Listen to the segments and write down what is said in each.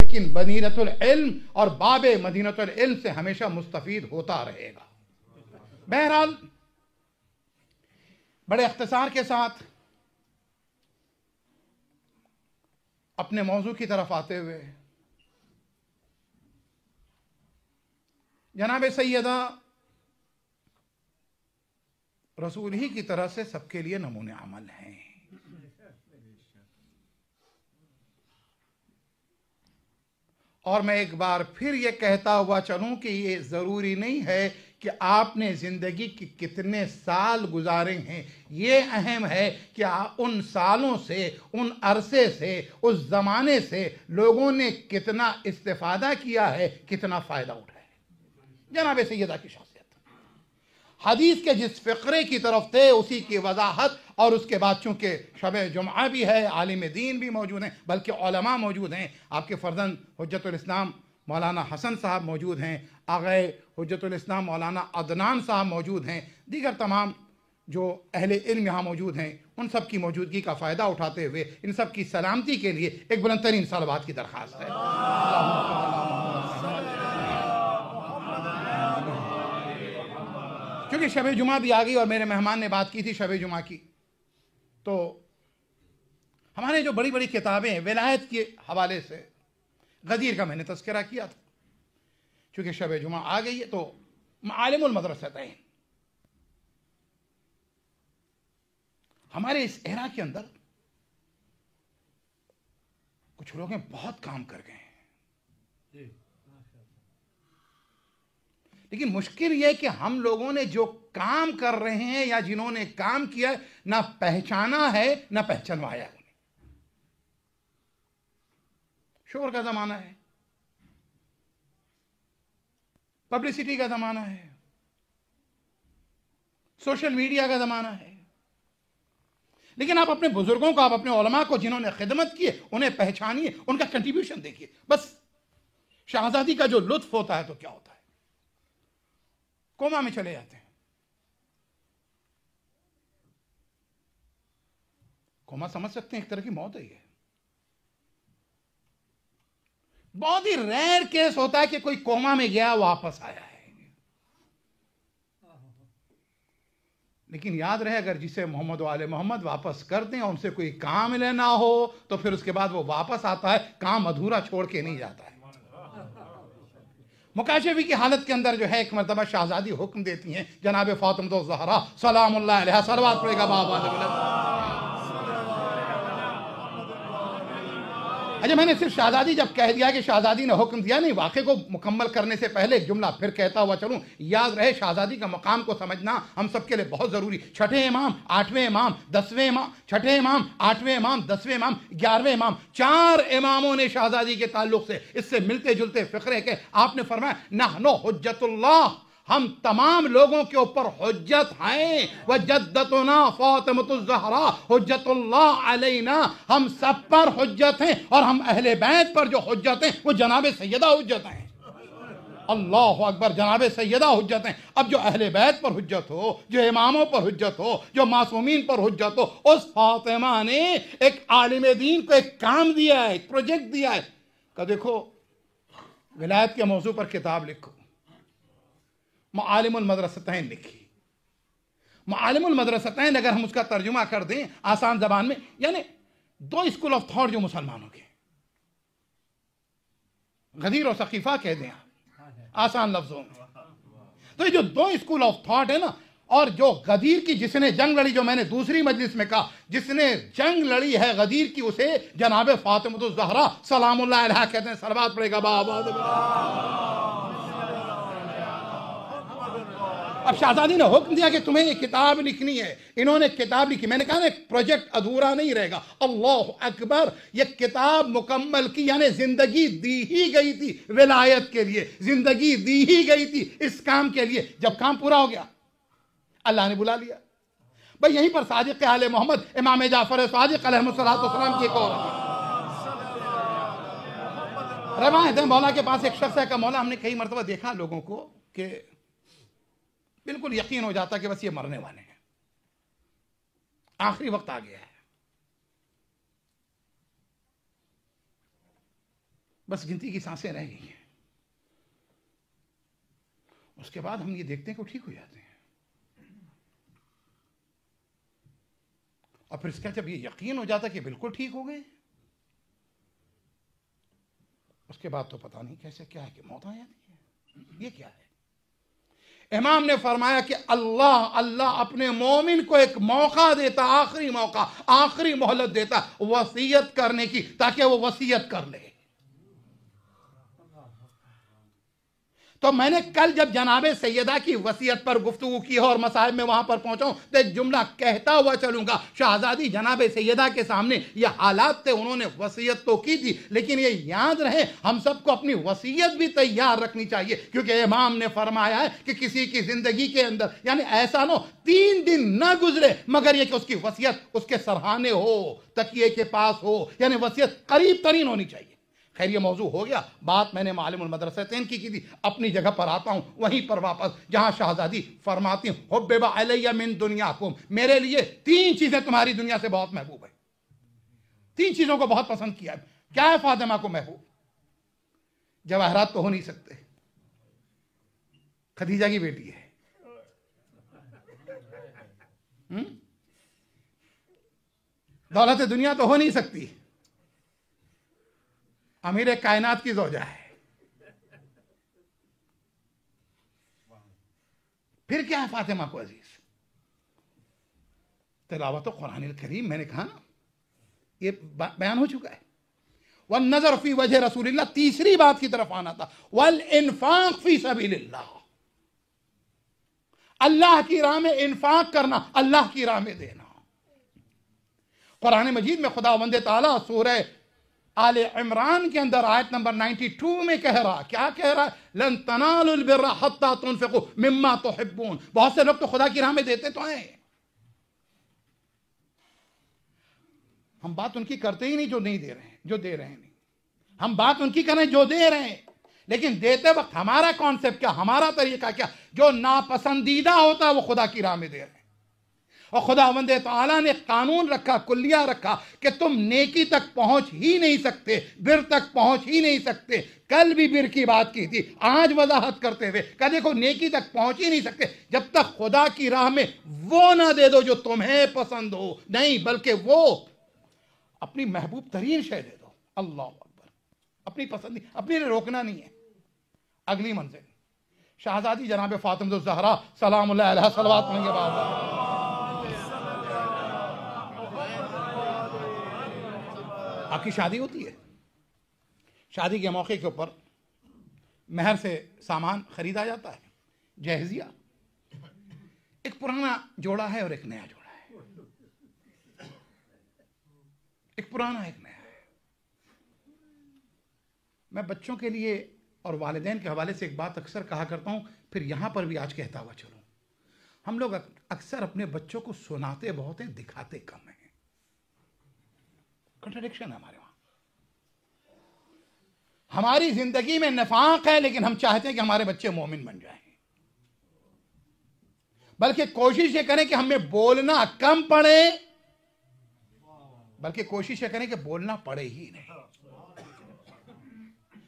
लेकिन मदीनतुल इल्म और बाबे मदीनतुल इल्म से हमेशा मुस्तफीद होता रहेगा। बहरहाल बड़े इख्तिसार के साथ अपने मौजू की तरफ आते हुए, जनाब सैयदा रसूल ही की तरह से सबके लिए नमूने अमल हैं। और मैं एक बार फिर ये कहता हुआ चलूं कि ये ज़रूरी नहीं है कि आपने ज़िंदगी के कितने साल गुजारे हैं, ये अहम है कि उन सालों से, उन अरसे से, उस ज़माने से लोगों ने कितना इस्तेफ़ादा किया है, कितना फ़ायदा उठाया है। जनाब सैयदा की शासियत हदीस के जिस फ़िक्रे की तरफ थे उसी की वजाहत, और उसके बाद चूँकि शब जुम्आ भी है, आलिम दीन भी मौजूद हैं, बल्कि उलमा मौजूद हैं। आपके फ़र्जंद हुज्जतुल इस्लाम मौलाना हसन साहब मौजूद हैं, आगे हुज्जतुल इस्लाम मौलाना अदनान साहब मौजूद हैं, दीगर तमाम जो अहले इल्म यहाँ मौजूद हैं, उन सब की मौजूदगी का फ़ायदा उठाते हुए इन सब की सलामती के लिए एक बुलंद तरीन सलावत की दरख्वास्त है। क्योंकि शब जुमा भी आ गई और मेरे मेहमान ने बात की थी शब जुमा की, तो हमारे जो बड़ी बड़ी किताबें हैं विलायत के हवाले से गदीर का मैंने तज़किरा किया था। क्योंकि शब जुमा आ गई है तो मालिमुल मदरसतैन हमारे इस एरा के अंदर कुछ लोग हैं बहुत काम कर गए हैं, लेकिन मुश्किल यह कि हम लोगों ने जो काम कर रहे हैं या जिन्होंने काम किया ना पहचाना है ना पहचानवाया है। शोर का जमाना है, पब्लिसिटी का जमाना है, सोशल मीडिया का जमाना है, लेकिन आप अपने बुजुर्गों को, आप अपने उलमा को जिन्होंने खिदमत की है उन्हें पहचानिए, उनका कंट्रीब्यूशन देखिए। बस शहजादी का जो लुत्फ होता है तो क्या होता है, कोमा में चले जाते हैं। कोमा समझ सकते हैं, एक तरह की मौत है ये। बहुत ही रेयर केस होता है कि कोई कोमा में गया वापस आया है, लेकिन याद रहे अगर जिसे मोहम्मद वाले मोहम्मद वापस कर दें और उनसे कोई काम लेना हो तो फिर उसके बाद वो वापस आता है, काम अधूरा छोड़ के नहीं जाता है। मुकाशफी की हालत के अंदर जो है एक मरतबा शहजादी हुक्म देती हैं, जनाब फातिमा ज़हरा सलामुल्लाह अलैहा, सलवात पड़ेगा बाबा। अच्छा, मैंने सिर्फ शहजादी जब कह दिया कि शहजादी ने हुक्म दिया, नहीं, वाक़े को मुकम्मल करने से पहले एक जुमला फिर कहता हुआ चलूं। याद रहे शहजादी का मकाम को समझना हम सबके लिए बहुत ज़रूरी। छठे इमाम, आठवें इमाम, 10वें इमाम, छठे इमाम, आठवें इमाम, 10वें इमाम, 11वें इमाम, 4 इमामों ने शहजादी के ताल्लुक से इससे मिलते जुलते फ़िक्रे के आपने फरमाया नहनु हुज्जतुल्लाह, हम तमाम लोगों के ऊपर हुज्जत हैं। व जद्दतुना फातिमतुज़ ज़हरा हुज्जतुल्लाह अलैना, हम सब पर हुज्जत हैं, और हम अहले बैत पर जो हुज्जत हैं वो जनाब सैयदा हुज्जत हैं। अल्लाहु अकबर, जनाब सैयदा हुज्जत हैं। अब जो अहले बैत पर हुज्जत हो, जो इमामों पर हुज्जत हो, जो मासूमीन पर हुज्जत हो, उस फातिमा ने एक आलिम दीन को एक काम दिया है, एक प्रोजेक्ट दिया है कि देखो विलायत के मौजू पर किताब लिखो। मालिमुल मदरसतैन लिखी। मालिमुल मदरसतैन अगर हम उसका तर्जुमा कर दें आसान जबान में, यानी 2 स्कूल ऑफ थॉट जो मुसलमानों के, गदीर और सकीफा कह दें आसान लफ्जों में, तो ये जो 2 स्कूल ऑफ थॉट है ना, और जो गदीर की जिसने जंग लड़ी, जो मैंने दूसरी मजलिस में कहा, जिसने जंग लड़ी है गदीर की, उसे जनाब फातिमा ज़हरा सलामुल्लाह अलैहा कहते हैं। सलवात पड़ेगा बाबा। अब शहजादी ने हुक्म दिया कि तुम्हें ये किताब लिखनी है। इन्होंने किताब लिखी। मैंने कहा ना प्रोजेक्ट अधूरा नहीं रहेगा। अल्लाह अकबर, ये किताब मुकम्मल की, यानी जिंदगी दी ही गई थी विलायत के लिए, जिंदगी दी ही गई थी इस काम के लिए। जब काम पूरा हो गया अल्लाह ने बुला लिया। भाई यहीं पर सादिक आले मोहम्मद इमाम जाफर सादिक अलैहिस्सलाम की एक और रवायत है। मौला के पास एक शख्स है का मौला, हमने कई मरतबा देखा लोगों को कि बिल्कुल यकीन हो जाता कि बस ये मरने वाले हैं, आखिरी वक्त आ गया है। बस गिनती की सांसें रह गई हैं। उसके बाद हम ये देखते हैं कि वो ठीक हो जाते हैं। और फिर इसका जब ये यकीन हो जाता कि बिल्कुल ठीक हो गए, उसके बाद तो पता नहीं कैसे क्या है कि मौत आ जाती है। ये क्या है? इमाम ने फरमाया कि अल्लाह अपने मोमिन को एक मौका देता, आखिरी मौका, आखिरी मोहलत देता वसीयत करने की, ताकि वो वसीयत कर ले। तो मैंने कल जब जनाबे सैयदा की वसीयत पर गुफ्तगू की और मसाहिब में वहां पर पहुंचा हूं, तो एक जुमला कहता हुआ चलूंगा। शहजादी जनाबे सैयदा के सामने ये हालात थे, उन्होंने वसीयत तो की थी, लेकिन ये याद रहे हम सबको अपनी वसीयत भी तैयार रखनी चाहिए, क्योंकि इमाम ने फरमाया है कि किसी की जिंदगी के अंदर यानी ऐसा ना 3 दिन ना गुजरे मगर ये कि उसकी वसीयत उसके सरहाने हो, तकिए के पास हो, यानी वसीयत करीब तरीन होनी चाहिए। खैर ये मौजू हो गया, बात मैंने मालिमुल मदरसतैन की थी। अपनी जगह पर आता हूं, वहीं पर वापस, जहां शहजादी फरमाती हूं हुब्बिबा अलैया मिन दुनियाकुम, मेरे लिए 3 चीजें तुम्हारी दुनिया से बहुत महबूब है। 3 चीजों को बहुत पसंद किया है। क्या है फातिमा को महबूब? जवाहरात तो हो नहीं सकते, खदीजा की बेटी है। दौलत दुनिया तो हो नहीं सकती, अमीर कायनात की ज़ौजा है। फिर क्या है फातिमा को अजीज? तिलावत कुरान करीम, मैंने कहा ना ये बयान हो चुका है। वल नजर फी वजह रसूलिल्लाह, तीसरी बात की तरफ आना था, वल इन्फाक फी सबीलिल्लाह, अल्लाह की राह में इन्फाक करना, अल्लाह की राह में देना। कुरान मजीद में खुदावंद ताला सूरह आले इमरान के अंदर आयत नंबर 92 में कह रहा, क्या कह रहा है? लन तनालुल बिर्रा हत्ता तुनफिकू मिम्मा तुहिब्बून। बहुत से लोग तो खुदा की राह में देते तो हैं, हम बात उनकी करते ही नहीं जो नहीं दे रहे हैं, जो दे रहे हैं नहीं। हम बात उनकी करें जो दे रहे हैं, लेकिन देते वक्त हमारा कॉन्सेप्ट क्या, हमारा तरीका क्या? जो नापसंदीदा होता है वो खुदा की राह में दे रहे हैं। और खुदावंद ताला ने कानून रखा, कुल्लिया रखा कि तुम नेकी तक पहुंच ही नहीं सकते, बिर तक पहुंच ही नहीं सकते। कल भी बिर की बात की थी, आज वजाहत करते हुए कहा देखो नेकी तक पहुंच ही नहीं सकते जब तक खुदा की राह में वो ना दे दो जो तुम्हें पसंद हो, नहीं बल्कि वो अपनी महबूब तरीन शय दे दो। अल्लाह अकबर, अपनी पसंद, अपने लिए रोकना नहीं है। अगली मंजिल शहजादी जनाब फातिमा ज़हरा सलामुल्लाह अलैहा सलवात पढ़ेंगे बाबा। आपकी शादी होती है, शादी के मौके के ऊपर महर से सामान खरीदा जाता है, जहेजिया। एक पुराना जोड़ा है और एक नया जोड़ा है, एक पुराना एक नया है। मैं बच्चों के लिए और वालिदैन के हवाले से एक बात अक्सर कहा करता हूं, फिर यहां पर भी आज कहता हुआ चलूं। हम लोग अक्सर अपने बच्चों को सुनाते बहुत हैं, दिखाते कम हैं। कंट्राडिक्शन है हमारे वहां। हमारी जिंदगी में निफाक है, लेकिन हम चाहते हैं कि हमारे बच्चे मोमिन बन जाएं। बल्कि कोशिश ये करें कि हमें बोलना कम पड़े, बल्कि कोशिश ये करें कि बोलना पड़े ही नहीं।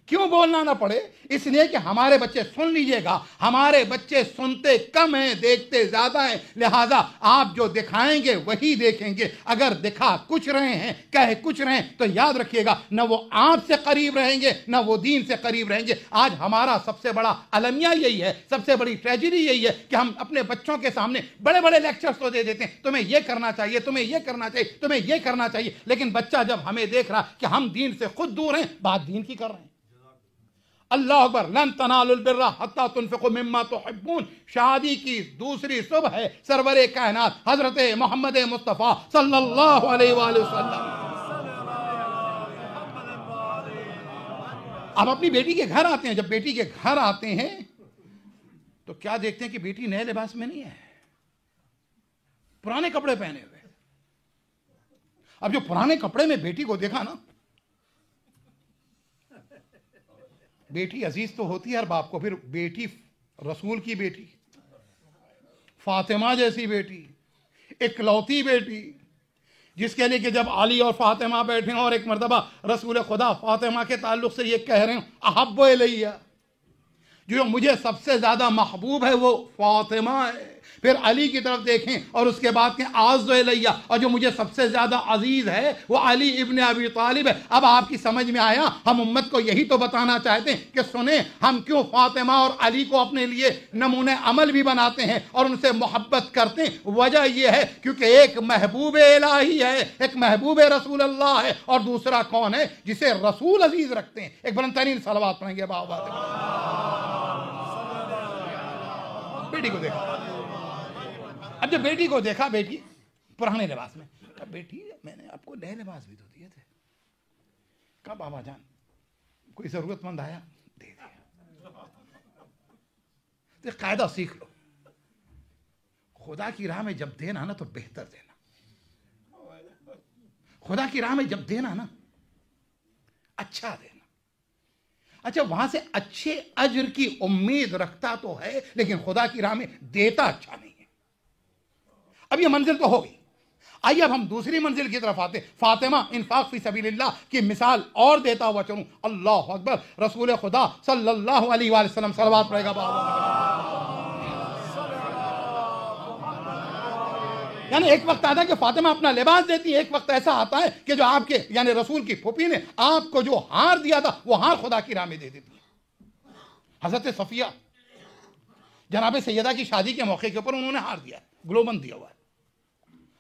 क्यों बोलना ना पड़े? इसलिए कि हमारे बच्चे, सुन लीजिएगा, हमारे बच्चे सुनते कम हैं, देखते ज्यादा हैं। लिहाजा आप जो दिखाएंगे वही देखेंगे। अगर दिखा कुछ रहे हैं, कहे कुछ रहे हैं, तो याद रखिएगा न वो आपसे करीब रहेंगे न वो दीन से करीब रहेंगे। आज हमारा सबसे बड़ा अलमिया यही है, सबसे बड़ी ट्रेजेडी यही है कि हम अपने बच्चों के सामने बड़े बड़े लेक्चर्स तो दे देते हैं, तुम्हें यह करना चाहिए, तुम्हें यह करना चाहिए, तुम्हें यह करना चाहिए, लेकिन बच्चा जब हमें देख रहा कि हम दीन से खुद दूर हैं, बात दीन की कर रहे हैं। अल्लाह अकबर, लन तनालुल बिर्रा हत्ता तुनफिकू मिम्मा तुहिब्बून। शादी की दूसरी सुबह है, सरवरे कायनात हजरत मोहम्मद मुस्तफ़ा सल्लल्लाहु अलैहि वसल्लम। अब अपनी बेटी के घर आते हैं। जब बेटी के घर आते हैं तो क्या देखते हैं कि बेटी नए लिबास में नहीं है, पुराने कपड़े पहने हुए। अब जो पुराने कपड़े में बेटी को देखा ना, बेटी अजीज तो होती है हर बाप को, फिर बेटी रसूल की बेटी, फातिमा जैसी बेटी, इकलौती बेटी, जिसके लिए कि जब अली और फातिमा बैठे और एक मरतबा रसूल खुदा फातिमा के ताल्लुक से ये कह रहे हैं अहब्बु इलैया, जो मुझे सबसे ज़्यादा महबूब है वो फातिमा है। फिर अली की तरफ देखें और उसके बाद के आज़्ज़ु इलैया, और जो मुझे सबसे ज़्यादा अजीज़ है वो अली इब्न अबी तालिब है। अब आपकी समझ में आया, हम उम्मत को यही तो बताना चाहते हैं कि सुने हम क्यों फातिमा और अली को अपने लिए नमूने अमल भी बनाते हैं और उनसे मोहब्बत करते हैं। वजह यह है क्योंकि एक महबूब इलाही है, एक महबूब रसूल अल्लाह है, और दूसरा कौन है जिसे रसूल अजीज़ रखते हैं। एक बुलंद तरीन सलवात पढ़ेंगे बाबा। बेटी को देखा, अब जब बेटी को देखा, बेटी पुराने लिबास में, कहा बेटी मैंने आपको नए लिबास भी तो दिए थे। कहा बाबा जान कोई जरूरतमंद आया दे दिया। तो कायदा सीख लो, खुदा की राह में जब देना ना तो बेहतर देना। खुदा की राह में जब देना ना अच्छा देना। अच्छा वहां से अच्छे अज्र की उम्मीद रखता तो है, लेकिन खुदा की राह में देता अच्छा नहीं है। अब ये मंजिल तो हो गई, आइए अब हम दूसरी मंजिल की तरफ आते। फातिमा इन्फाक फी सबीलिल्लाह की मिसाल और देता हुआ चलूं। अल्लाह अकबर, रसूल खुदा सल्लल्लाहु अलैहि वसल्लम सलवात पड़ेगा बाबा। यानी एक वक्त आता है कि फातिमा अपना लिबास देती है, एक वक्त ऐसा आता है कि जो आपके यानी रसूल की फूफी ने आपको जो हार दिया था वो हार खुदा की राह में दे देती है। हजरत सफिया जनाब सैयदा की शादी के मौके के ऊपर उन्होंने हार दिया, ग्लोबंद दिया हुआ है।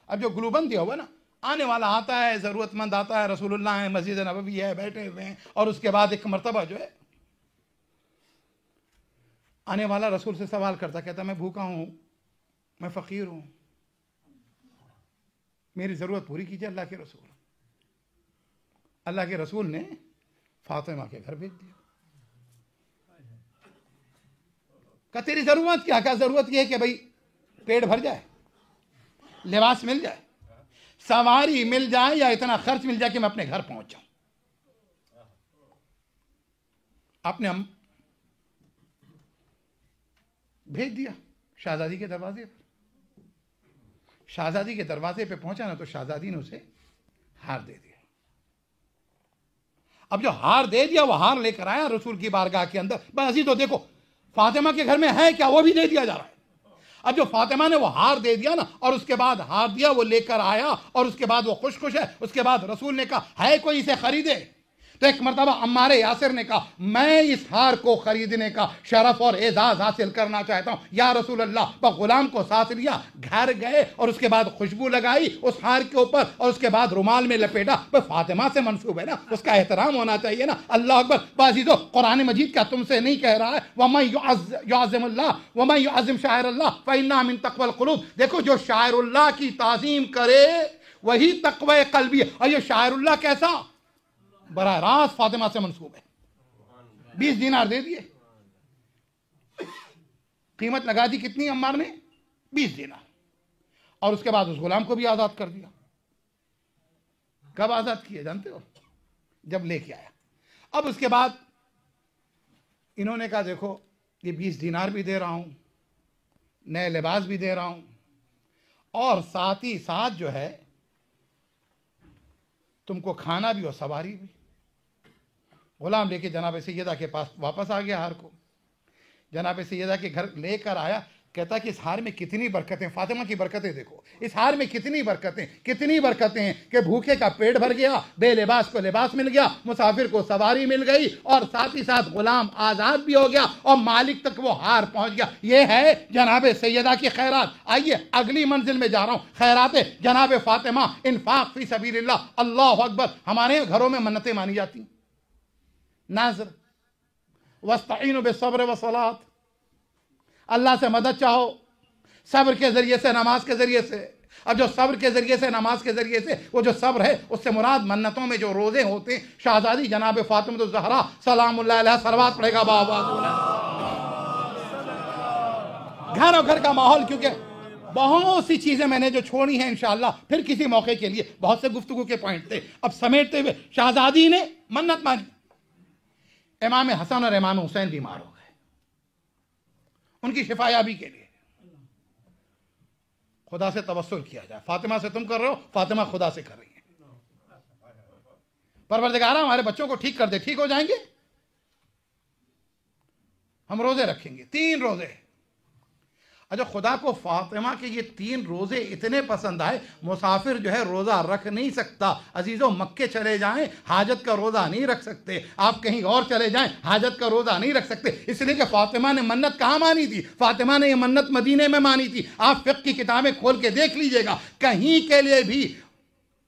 अब जो ग्लोबंद दिया हुआ ना, आने वाला आता है, जरूरतमंद आता है, रसूलुल्लाह है, मस्जिद नबवी है, बैठे हुए हैं, और उसके बाद एक मरतबा जो है आने वाला रसूल से सवाल करता, कहता मैं भूखा हूं, मैं फकीर हूं, मेरी जरूरत पूरी कीजिए अल्लाह के रसूल। अल्लाह के रसूल ने फातिमा के घर भेज दिया। कहा तेरी जरूरत क्या? कहा जरूरत यह है कि भाई पेट भर जाए, लिबास मिल जाए, सवारी मिल जाए, या इतना खर्च मिल जाए कि मैं अपने घर पहुंच जाऊं। आपने हम भेज दिया शहजादी के दरवाजे पर। शहजादी के दरवाजे पे पहुंचा ना तो शहजादी ने उसे हार दे दिया। अब जो हार दे दिया वो हार लेकर आया रसूल की बारगाह के अंदर। बस अजी तो देखो फातिमा के घर में है क्या, वो भी दे दिया जा रहा है। अब जो फातिमा ने वो हार दे दिया ना, और उसके बाद हार दिया, वो लेकर आया, और उसके बाद वो खुश खुश है। उसके बाद रसूल ने कहा है कोई इसे खरीदे? तो एक मरतबा अम्मार यासिर ने कहा मैं इस हार को खरीदने का शरफ और एजाज हासिल करना चाहता हूं या रसूल अल्लाह। गुलाम को साथ लिया, घर गए, और उसके बाद खुशबू लगाई उस हार के ऊपर, और उसके बाद रुमाल में लपेटा। फातिमा से मंसूब है ना, उसका एहतराम होना चाहिए ना। अल्लाह अकबर। बाजीदो कुरान मजीद का तुमसे नहीं कह रहा है वमन युअज़्ज़िमुल्लाह वमन युअज़्ज़िम शाइरल्लाह फइन्नहा मिन तक़वल क़ुलूब। देखो जो शाइरुल्लाह की ताज़ीम करे वही तक़वा क़ल्बी है। और ये शाइरुल्लाह कैसा? बराह रास्त फातिमा से मंसूब है। 20 दीनार दे दिए, कीमत लगा दी कितनी अम्मार ने? 20 दीनार। और उसके बाद उस गुलाम को भी आजाद कर दिया। कब आजाद किया जानते हो? जब लेके आया। अब उसके बाद इन्होंने कहा देखो ये 20 दीनार भी दे रहा हूं, नए लिबास भी दे रहा हूं, और साथ ही साथ जो है तुमको खाना भी और सवारी भी। गुलाम लेके जनाब सैयदा के पास वापस आ गया हार को। जनाब सैयदा के घर लेकर आया, कहता कि इस हार में कितनी बरकतें, फातिमा की बरकतें देखो, इस हार में कितनी बरकतें हैं कि भूखे का पेट भर गया, बेलिबास को लिबास मिल गया, मुसाफिर को सवारी मिल गई, और साथ ही साथ गुलाम आज़ाद भी हो गया, और मालिक तक वो हार पहुंच गया। ये है जनाब सैयदा की खैरात। आइए अगली मंजिल में जा रहा हूं, खैरात जनाब फातिमा इन्फाक फी सबीलिल्लाह। अल्लाह अकबर। हमारे घरों में मन्नतें मानी जाती, नाज़र वस्तईनु बिस्सब्र वस्सलात, अल्लाह से मदद चाहो सब्र के जरिए से, नमाज के जरिए से। अब जो सब्र के जरिए से, नमाज के जरिए से, वो जो सब्र है उससे मुराद मन्नतों में जो रोजे होते हैं। शहजादी जनाब फातिमा ज़हरा सलामुल्लाह अलैहा सलवात पड़ेगा बाबा। घर और घर का माहौल, क्योंकि बहुत सी चीजें मैंने जो छोड़ी हैं इंशाअल्लाह फिर किसी मौके के लिए, बहुत से गुफ्तगू के पॉइंट थे। अब समेटते हुए शहजादी ने मन्नत मांगी। इमाम हसन और इमाम हुसैन बीमार हो गए, उनकी शिफायाबी के लिए खुदा से तवस्सुल किया जाए। फातिमा से तुम कर रहे हो, फातिमा खुदा से कर रही है। परवरदिगारा हमारे बच्चों को ठीक कर दे, ठीक हो जाएंगे। हम रोजे रखेंगे, 3 रोजे। अच्छा, खुदा को फातिमा के ये 3 रोजे इतने पसंद आए, मुसाफिर जो है रोजा रख नहीं सकता। अजीजों, मक्के चले जाएं, हाजत का रोजा नहीं रख सकते। आप कहीं और चले जाएं, हाजत का रोजा नहीं रख सकते, इसलिए कि फातिमा ने मन्नत कहाँ मानी थी? फातिमा ने ये मन्नत मदीने में मानी थी। आप फिक्र की किताबें खोल के देख लीजिएगा, कहीं के लिए भी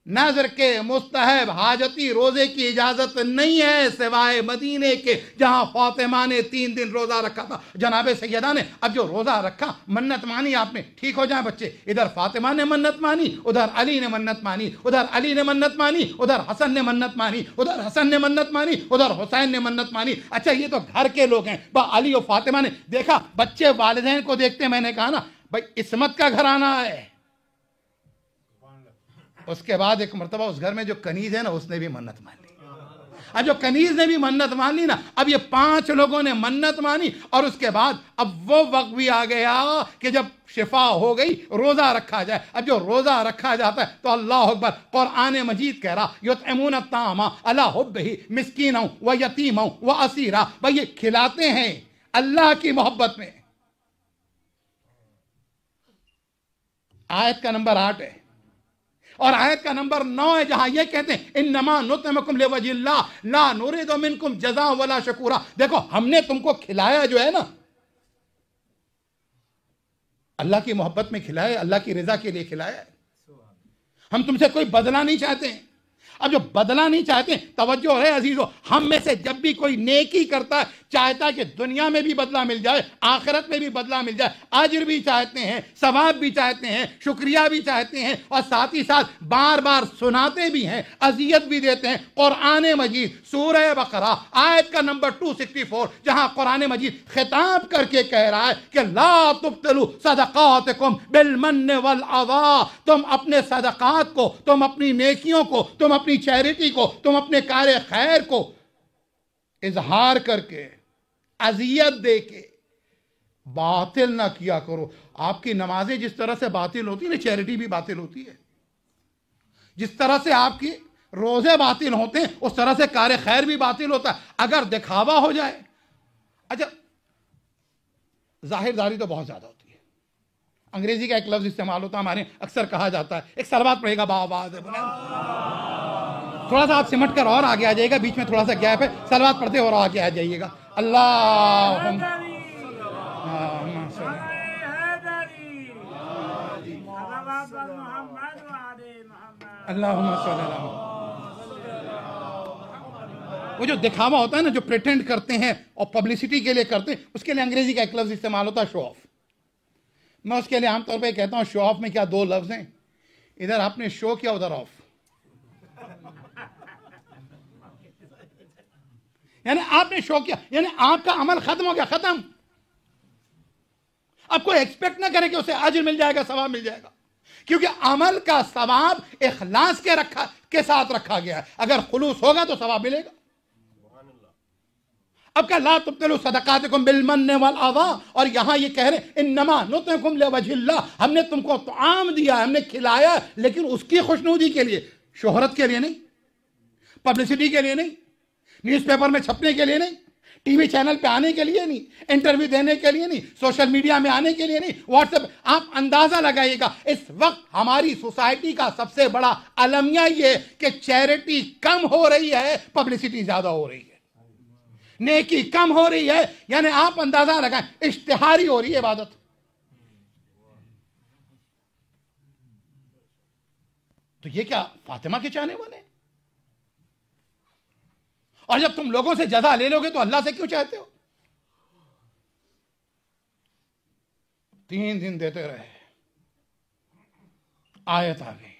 नजर के मुस्तहब हाजती रोजे की इजाजत नहीं है सिवाय मदीने के, जहां फातिमा ने 3 दिन रोजा रखा था। जनाबे सैयदा ने अब जो रोजा रखा, मन्नत मानी आपने, ठीक हो जाए बच्चे। इधर फातिमा ने मन्नत मानी, उधर अली ने मन्नत मानी, उधर अली ने मन्नत मानी, उधर हसन ने मन्नत मानी, उधर हसन ने मन्नत मानी, उधर हुसैन ने मन्नत मानी। अच्छा, ये तो घर के लोग हैं। अली और फातिमा ने देखा, बच्चे वालिदैन को देखते, मैंने कहा ना भाई इस्मत का घराना है। उसके बाद एक मर्तबा उस घर में जो कनीज है ना, उसने भी मन्नत मान ली। अब जो कनीज ने भी मन्नत मान ली ना, अब ये 5 लोगों ने मन्नत मानी। और उसके बाद अब वो वक्त भी आ गया कि जब शिफा हो गई, रोजा रखा जाए। अब जो रोजा रखा जाता है तो अल्लाह अकबर, कुरान मजीद कह रहा युतइमून अत्तामा अला हुब्बिही मिस्कीना व यतीमा व असीरा। भाई ये खिलाते हैं अल्लाह की मोहब्बत में। आयत का नंबर 8 है और आयत का नंबर 9 है, जहां ये कहते हैं इन्नमा नुतइमुकुम लिवजिल्लाह ला नुरीदु मिनकुम जज़ाअ वला शकूरा। देखो, हमने तुमको खिलाया जो है ना, अल्लाह की मोहब्बत में खिलाया, अल्लाह की रजा के लिए खिलाया है। हम तुमसे कोई बदला नहीं चाहते हैं। अब जो बदला नहीं चाहते, तवज्जो है अजीजों, हम में से जब भी कोई नेकी करता है, चाहता है कि दुनिया में भी बदला मिल जाए, आखिरत में भी बदला मिल जाए। अजर भी चाहते हैं, सवाब भी चाहते हैं, शुक्रिया भी चाहते हैं, और साथ ही साथ बार बार सुनाते भी हैं, अजियत भी देते हैं। कुरान मजीद सूरह बकरा आयत का नंबर 264, जहां कुरान मजीद खिताब करके कह रहा है कि ला तुब्तिलू सदकातकुम बिल मन्न वल अज़ा। तुम अपने सदकात को, तुम अपनी नेकियों को, तुम अपनी चैरिटी को, तुम अपने कार्य खैर को इजहार करके, अजियत दे के बातिल ना किया करो। आपकी नमाजें जिस तरह से बातिल होती है ना, चैरिटी भी बातिल होती है। जिस तरह से आपकी रोजे बातिल होते हैं, उस तरह से कार्य खैर भी बातिल होता है, अगर दिखावा हो जाए। अच्छा, जाहिरदारी तो बहुत ज्यादा होती है। अंग्रेजी का एक लफ्ज इस्तेमाल होता है हमारे, अक्सर कहा जाता है, एक सलवात पड़ेगा बाबाद। थोड़ा सा आप सिमट कर और आगे आ जाइएगा, बीच में थोड़ा सा गैप है, सलवात पढ़ते और आगे आ जाइएगा। अल्लाहुम्मा वो जो दिखावा होता है ना, जो प्रिटेंड करते हैं और पब्लिसिटी के लिए करते हैं, उसके लिए अंग्रेजी का एक लफ्ज इस्तेमाल होता है शो ऑफ। मैं उसके लिए आमतौर पे कहता हूं शो ऑफ में क्या 2 लफ्ज हैं, इधर आपने शो किया, उधर ऑफ। यानी आपने शो किया, यानी आपका अमल खत्म हो गया, खत्म। अब कोई एक्सपेक्ट ना करे कि उसे अजर मिल जाएगा, सवाब मिल जाएगा, क्योंकि अमल का सवाब इखलास के साथ रखा गया है। अगर खुलूस होगा तो सवाब मिलेगा। अब क्या ला तुब्तिलू सदकातकुम बिल मन्न वल अज़ा, और यहां ये कह रहे इन्नमा नुतइमुकुम लिवजिल्लाह, हमने तुमको तआम दिया, हमने खिलाया, लेकिन उसकी खुशनुदी के लिए, शोहरत के लिए नहीं, पब्लिसिटी के लिए नहीं, न्यूज़पेपर में छपने के लिए नहीं, टीवी चैनल पे आने के लिए नहीं, इंटरव्यू देने के लिए नहीं, सोशल मीडिया में आने के लिए नहीं, व्हाट्सएप। आप अंदाजा लगाइएगा, इस वक्त हमारी सोसाइटी का सबसे बड़ा अलमिया ये कि चैरिटी कम हो रही है, पब्लिसिटी ज्यादा हो रही है, नेकी कम हो रही है। यानी आप अंदाजा लगाएं, इश्तिहारी हो रही है इबादत। तो ये क्या फातिमा के चाहने वाले हैं? और जब तुम लोगों से जज़ा ले लोगे तो अल्लाह से क्यों चाहते हो? 3 दिन देते रहे, आयत आ गई,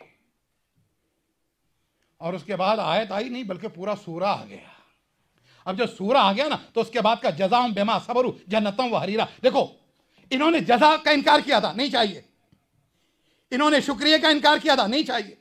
और उसके बाद आयत आई नहीं बल्कि पूरा सूरा आ गया। अब जब सूरा आ गया ना, तो उसके बाद का जज़ाउम बिमा सबरू जन्नतम व हरीरा। देखो, इन्होंने जज़ा का इनकार किया था, नहीं चाहिए। इन्होंने शुक्रिया का इनकार किया था, नहीं चाहिए।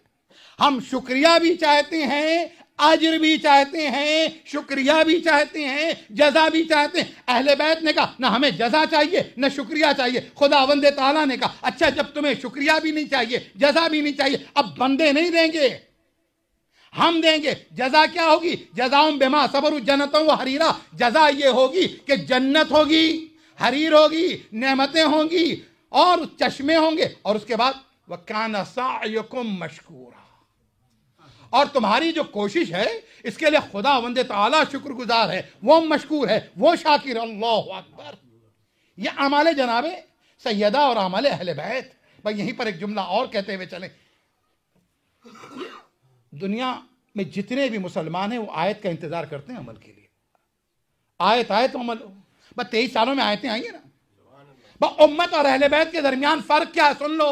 हम शुक्रिया भी चाहते हैं, अजर भी चाहते हैं, शुक्रिया भी चाहते हैं, जजा भी चाहते हैं। अहले बैत ने कहा ना हमें जजा चाहिए न शुक्रिया चाहिए। खुदावंद ताला ने कहा अच्छा जब तुम्हें शुक्रिया भी नहीं चाहिए, जजा भी नहीं चाहिए, अब बंदे नहीं देंगे, हम देंगे। जजा क्या होगी? जजाउम बिमा सबरु जन्नतों व हरीरा। जजा ये होगी कि जन्नत होगी, हरीर होगी, नेमतें होंगी और चश्मे होंगे। और उसके बाद वकाना सायुकुम मशकूरा, और तुम्हारी जो कोशिश है इसके लिए खुदावंद ताला शुक्रगुजार है, वो मशकूर है, वो शाकिर। अल्लाहु अकबर। ये अमाले जनाबे सैयदा और अमाले अहले बैत। भाई यहीं पर एक जुमला और कहते हुए चलें, दुनिया में जितने भी मुसलमान हैं वो आयत का इंतजार करते हैं अमल के लिए। आयत आए तो अमल। बस 23 सालों में आयतें आई है ना। बस उम्मत और अहले बैत के दरमियान फर्क क्या है सुन लो।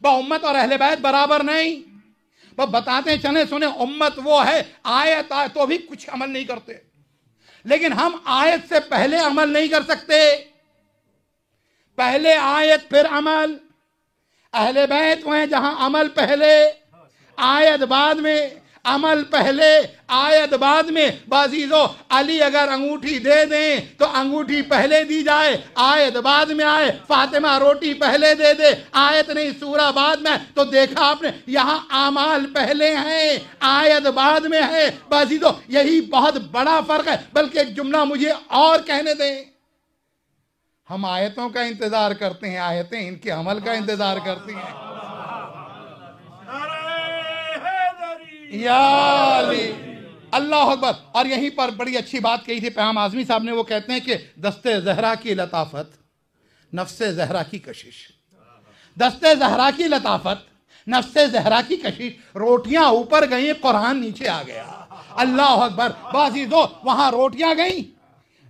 बस उम्मत और अहले बैत बराबर नहीं। बस बताते चले सुने, उम्मत वो है आयत आए तो भी कुछ अमल नहीं करते, लेकिन हम आयत से पहले अमल नहीं कर सकते। पहले आयत फिर अमल। अहले बैत वो हैं जहां अमल पहले आयत बाद में, अमल पहले आयत बाद में। बाजीजो अली अगर अंगूठी दे दें तो अंगूठी पहले दी जाए, आयत बाद में आए। फातिमा रोटी पहले दे दे, आयत नहीं सूरा बाद में। तो देखा आपने यहां अमाल पहले हैं, आयत बाद में है। बाजीजो यही बहुत बड़ा फर्क है। बल्कि एक जुमला मुझे और कहने दें, हम आयतों का इंतजार करते हैं, आयतें इनके अमल का इंतजार करती हैं। या अली अल्लाह अकबर। और यहीं पर बड़ी अच्छी बात कही थी पैगाम आज़मी साहब ने। वो कहते हैं कि दस्ते ज़हरा की लताफत, नफ्से ज़हरा की कशिश। दस्ते ज़हरा की लताफत, नफ्से ज़हरा की कशिश। रोटियां ऊपर गई, कुरान नीचे आ गया। अल्लाह अकबर। बाज़ीज़ो वहां रोटियां गई,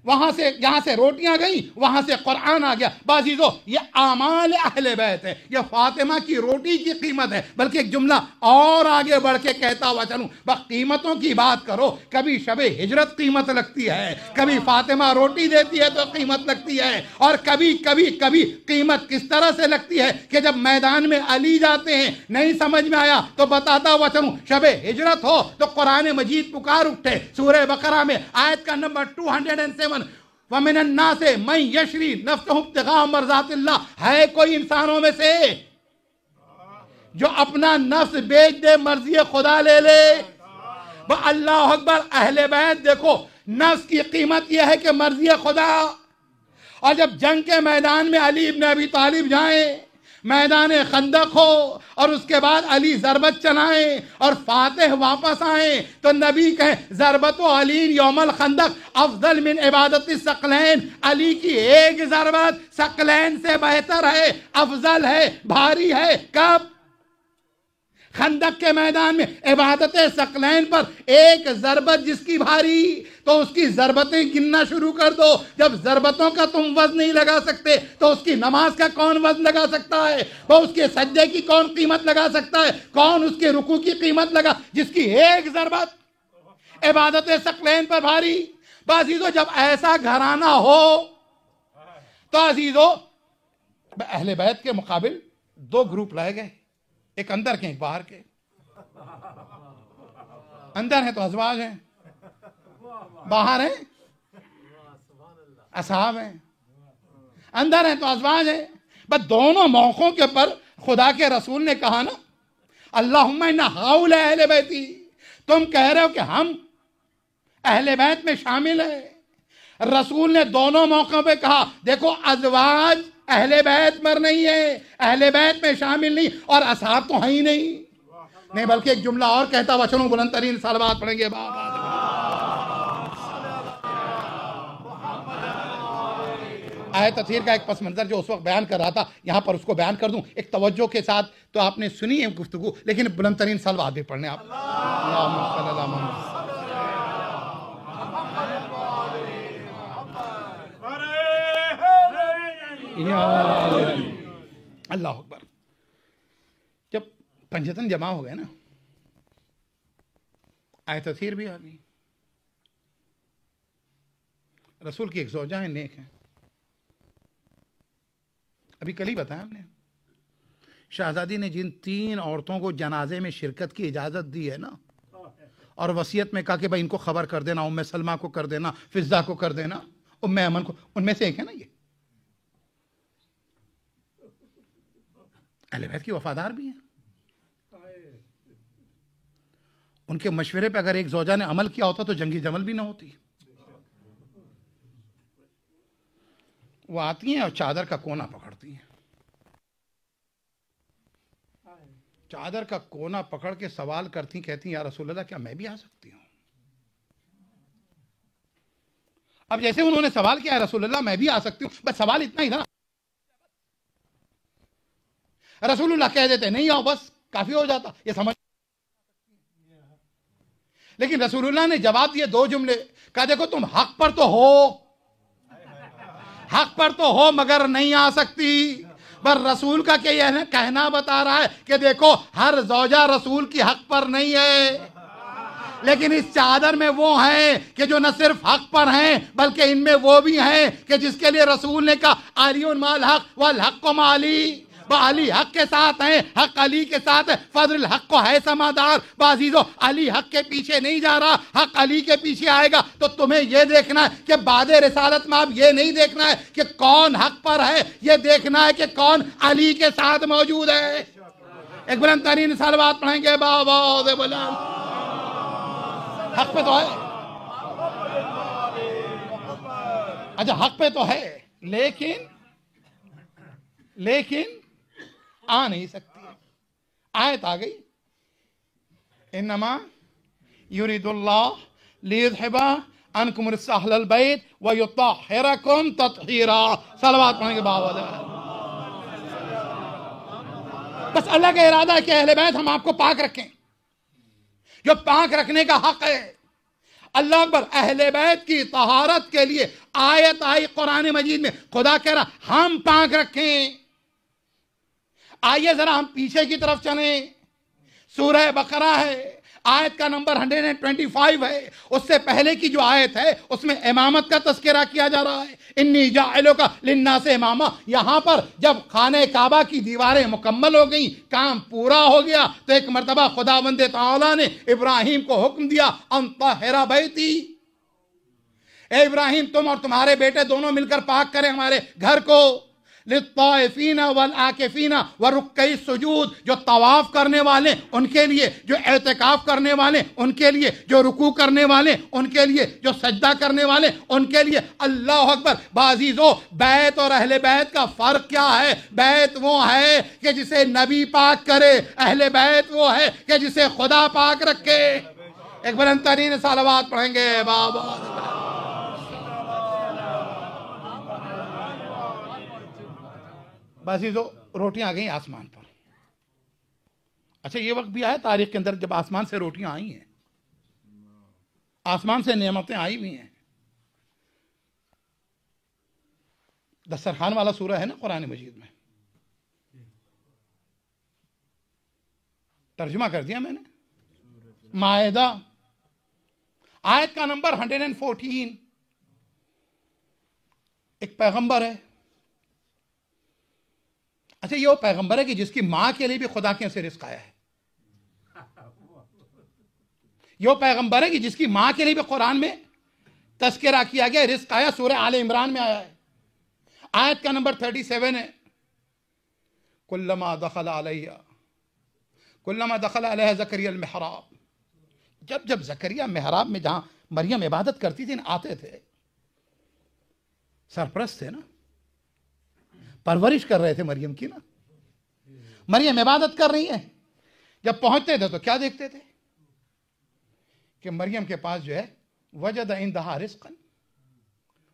वहां से यहां से रोटियां गई, वहां से कुरान आ गया। बाजीजो ये आमाल अहले बैत है, ये फातिमा की रोटी की कीमत है। बल्कि एक जुमला और आगे बढ़ के कहता हुआ चलूं, बस कीमतों की बात करो। कभी शबे हिजरत कीमत लगती है, कभी फातिमा रोटी देती है तो कीमत लगती है, और कभी कभी कभी कीमत किस तरह से लगती है कि जब मैदान में अली जाते हैं, नहीं समझ में आया तो बताता हुआ चलूं, शबे हिजरत हो तो कुरान मजीद पुकार उठे। सूरह बकरा में आयत का नंबर 207, वमिनन्ना से मैं यशरी नफ्सहु इब्तिगा मर्ज़ातिल्लाह। है कोई इंसानों में से जो अपना नफ्स बेच दे, मर्जी खुदा ले ले? अल्लाह अकबर। अहले बैत देखो, नफ्स की कीमत यह है कि मर्जी खुदा। और जब जंग के मैदान में अली इब्न अबी तालिब जाएं, मैदान खंदक हो और उसके बाद अली ज़रबत चलाएं और फातिह वापस आए, तो नबी कहें ज़रबत अली यौमल खंदक अफजल मिन इबादत सकलैन। अली की एक ज़रबत सकलैन से बेहतर है, अफजल है, भारी है। कब? खंदक के मैदान में। इबादत सकलैन पर एक ज़रबत जिसकी भारी, तो उसकी ज़रबतें गिनना शुरू कर दो। जब ज़रबतों का तुम वज़न नहीं लगा सकते तो उसकी नमाज का कौन वज़न लगा सकता है? वो उसके सज्जे की कौन कीमत लगा सकता है? कौन उसके रुकू की कीमत लगा जिसकी एक ज़रबत इबादत सकलैन पर भारी। अजीजों जब ऐसा घराना हो तो अजीजों अहले बैत के मुकाबिल दो ग्रुप लाए गए, एक अंदर के एक बाहर के। अंदर है तो अज़वाज हैं, बाहर है असहाब हैं। अंदर है तो अज़वाज है। बस दोनों मौकों के पर खुदा के रसूल ने कहा ना, अल्लाहुम्मा इन्ना हाउला अहले बैती। तुम कह रहे हो कि हम अहले बैत में शामिल है। रसूल ने दोनों मौकों पे कहा देखो अज़वाज अहले बैत मर नहीं है, अहले बैत में शामिल नहीं, और असहाब तो है ही नहीं। बल्कि एक जुमला और कहता हुआ चलो, बुलंद तरीन सलवात पढ़ेंगे। आयत तफसीर का एक पस मंजर जो उस वक्त बयान कर रहा था, यहां पर उसको बयान कर दूं एक तवज्जो के साथ। तो आपने सुनी है गुफ्तगू, लेकिन बुलंद तरीन सलवात भी पढ़ने आप। अल्लाह अकबर। जब पंजतन जमा हो गए ना, आयत तफसीर भी आ गई। रसूल की एक ज़ौजा है, नेक है। अभी कल ही बताया हमने, शहजादी ने जिन 3 औरतों को जनाजे में शिरकत की इजाजत दी है ना, और वसीयत में कहा कि भाई इनको खबर कर देना, उम्मे सलमा को कर देना, फिजा को कर देना, उम्मे अमन को। उनमें से एक है ना ये, अहले बैत की वफादार भी हैं। उनके मशवरे पे अगर एक ज़ौजा ने अमल किया होता तो जंगी जमल भी ना होती। वो आती हैं और चादर का कोना पकड़ती हैं, चादर का कोना पकड़ के सवाल करती, कहती या रसूल अल्लाह क्या मैं भी आ सकती हूं? अब जैसे उन्होंने सवाल किया रसूल अल्लाह मैं भी आ सकती हूं, बस सवाल इतना ही था। रसूलुल्लाह कह देते नहीं आओ, बस काफी हो जाता, ये समझ। लेकिन रसूलुल्लाह ने जवाब दिए दो जुमले, कहा देखो तुम हक पर तो हो, हक पर तो हो मगर नहीं आ सकती। पर रसूल का क्या यह कहना बता रहा है कि देखो हर ज़ौजा रसूल की हक पर नहीं है, लेकिन इस चादर में वो हैं कि जो न सिर्फ हक पर हैं बल्कि इनमें वो भी हैं कि जिसके लिए रसूल ने कहा अलीउन माल हक वल हक माली, अली हक के साथ हैं, हक अली के साथ है, फजल हक को है समादार। बाजीजो अली हक के पीछे नहीं जा रहा, हक अली के पीछे आएगा। तो तुम्हें यह देखना है कि बादे रिसालत में आप ये नहीं देखना है कि कौन हक पर है, ये देखना है कि कौन अली के साथ मौजूद है। एक बुलंद तरीन सलवात पढ़ेंगे बाबा बुलंद। हक पे तो है, अच्छा हक पे तो है, लेकिन आ नहीं सकती है। आयत आ गई, इन्नमा युरिदुल्लाह लियुज़हिबा अन्कुम रिज्सा अहलल बैत व युत्तहिरकुम तत्हीरा। सलवात पढ़ेंगे बाबा। बस अल्लाह का इरादा है कि अहले बैत हम आपको पाक रखें, जो पाक रखने का हक है। अल्लाह अकबर। अहले बैत की तहारत के लिए आयत आई कुरान मजीद में, खुदा कह रहा हम पाक रखें। आइए जरा हम पीछे की तरफ चलें, सूरह बकरा है, आयत का नंबर 125 है। उससे पहले की जो आयत है उसमें इमामत का तस्करा किया जा रहा है। इन्नी जाइलुका लिन्नास इमामा। यहां पर जब खाने काबा की दीवारें मुकम्मल हो गई, काम पूरा हो गया, तो एक मर्तबा खुदावंद तआला ने इब्राहिम को हुक्म दिया अंतहिरा बैती, ए इब्राहिम तुम और तुम्हारे बेटे दोनों मिलकर पाक करें हमारे घर को। लित्ताइफीना वल आकिफीना व रुक्कई सुजूद, जो तवाफ करने वाले उनके लिए, जो एतिकाफ करने वाले उनके लिए, जो रुकू करने वाले उनके लिए, जो सजदा करने वाले उनके लिए। अल्लाह अकबर। बाजीजो बैत और अहले बैत का फर्क क्या है? बैत वो है कि जिसे नबी पाक करे, अहले बैत वो है कि जिसे खुदा पाक रखे। एक बुलंद तरीन सलावत पढ़ेंगे बाबा। बाजीजो रोटियां आ गई आसमान पर। अच्छा ये वक्त भी आया तारीख के अंदर जब आसमान से रोटियां आई हैं, आसमान से नेमतें आई हुई हैं। दस्तरखान वाला सूरा है ना कुरान मजीद में, तर्जुमा कर दिया मैंने। मायदा आयत का नंबर 114। एक पैगंबर है। अच्छा ये वो पैगंबर है कि जिसकी मां के लिए भी खुदा के से रिस्क आया है। ये वो पैगंबर है कि जिसकी मां के लिए भी कुरान में तस्करा किया गया, रिस्क आया। सूरह आले इमरान में आया है, आयत का नंबर 37 है। कुल्लमा दखल अलैहा ज़करिया अल महराब। जब जब ज़करिया महराब में जहां मरियम इबादत करती थी आते थे, सरप्रस्त थे ना, परवरिश कर रहे थे मरियम की ना। मरियम इबादत कर रही है, जब पहुंचते थे तो क्या देखते थे कि मरियम के पास जो है वजद इंदहा रिज़्क़न,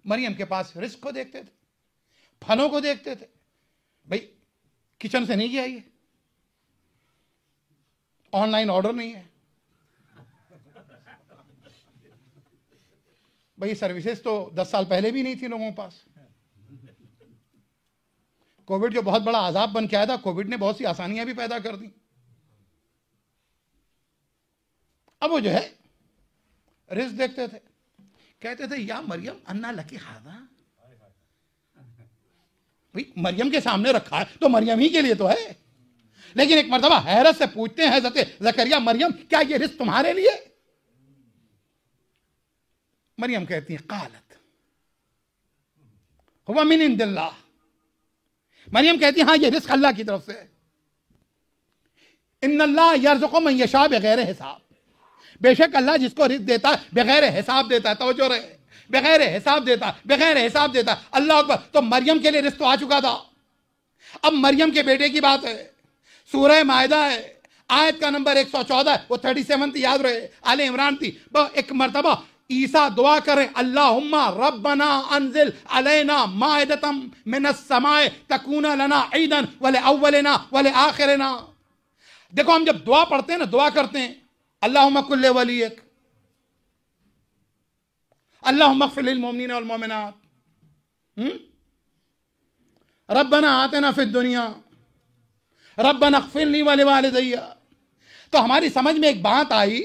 मरियम के पास रिस्क को देखते थे, फलों को देखते थे। भाई किचन से नहीं गया, ये ऑनलाइन ऑर्डर नहीं है भाई। सर्विसेज तो 10 साल पहले भी नहीं थी लोगों के पास। कोविड जो बहुत बड़ा आजाब बन के आया था, कोविड ने बहुत सी आसानियां भी पैदा कर दी। अब वो जो है रिस्क देखते थे, कहते थे या मरियम अन्ना लकी हादा। भाई मरियम के सामने रखा है तो मरियम ही के लिए तो है। लेकिन एक मर्तबा हैरत से पूछते हैं हज़रत ज़करिया, मरियम क्या ये रिस्क तुम्हारे लिए? मरियम कहती हैं कालत हुवा मिन इंदिल्लाह, मरियम कहती है हाँ ये रिस्क अल्लाह की तरफ से है। इन्नल्लाह यर्ज़ुक़ु मन यशा बगैर हिसाब, बेशक अल्लाह जिसको रिस्क देता है बगैर हिसाब देता है। तवज्जो रहे, बगैर हिसाब देता है, बगैर हिसाब देता है। अल्लाह अकबर। तो मरियम के लिए रिस्क तो आ चुका था, अब मरियम के बेटे की बात है। सूरह मायदा है, आयत का नंबर 114 है, वो 37 थी, याद रहे, आले इमरान थी। एक मरतबा ईसा दुआ करें अल्लाहुम्मा रब्बना अनजिल अलैना माइदतम मिनस समाए तकूना लना ईदन वले अव्वलिना वले आखिरिना। देखो हम जब दुआ पढ़ते हैं ना, दुआ करते हैं अल्लाहुम्मा कुल्ले वलियक, अल्लाहुम्मा इग़फिर लिल मुमिनीन वल मुमिनात, रब्बना आतिना फिद दुनिया रब्बना इग़फिरली व लिवालिदैया। तो हमारी समझ में एक बात आई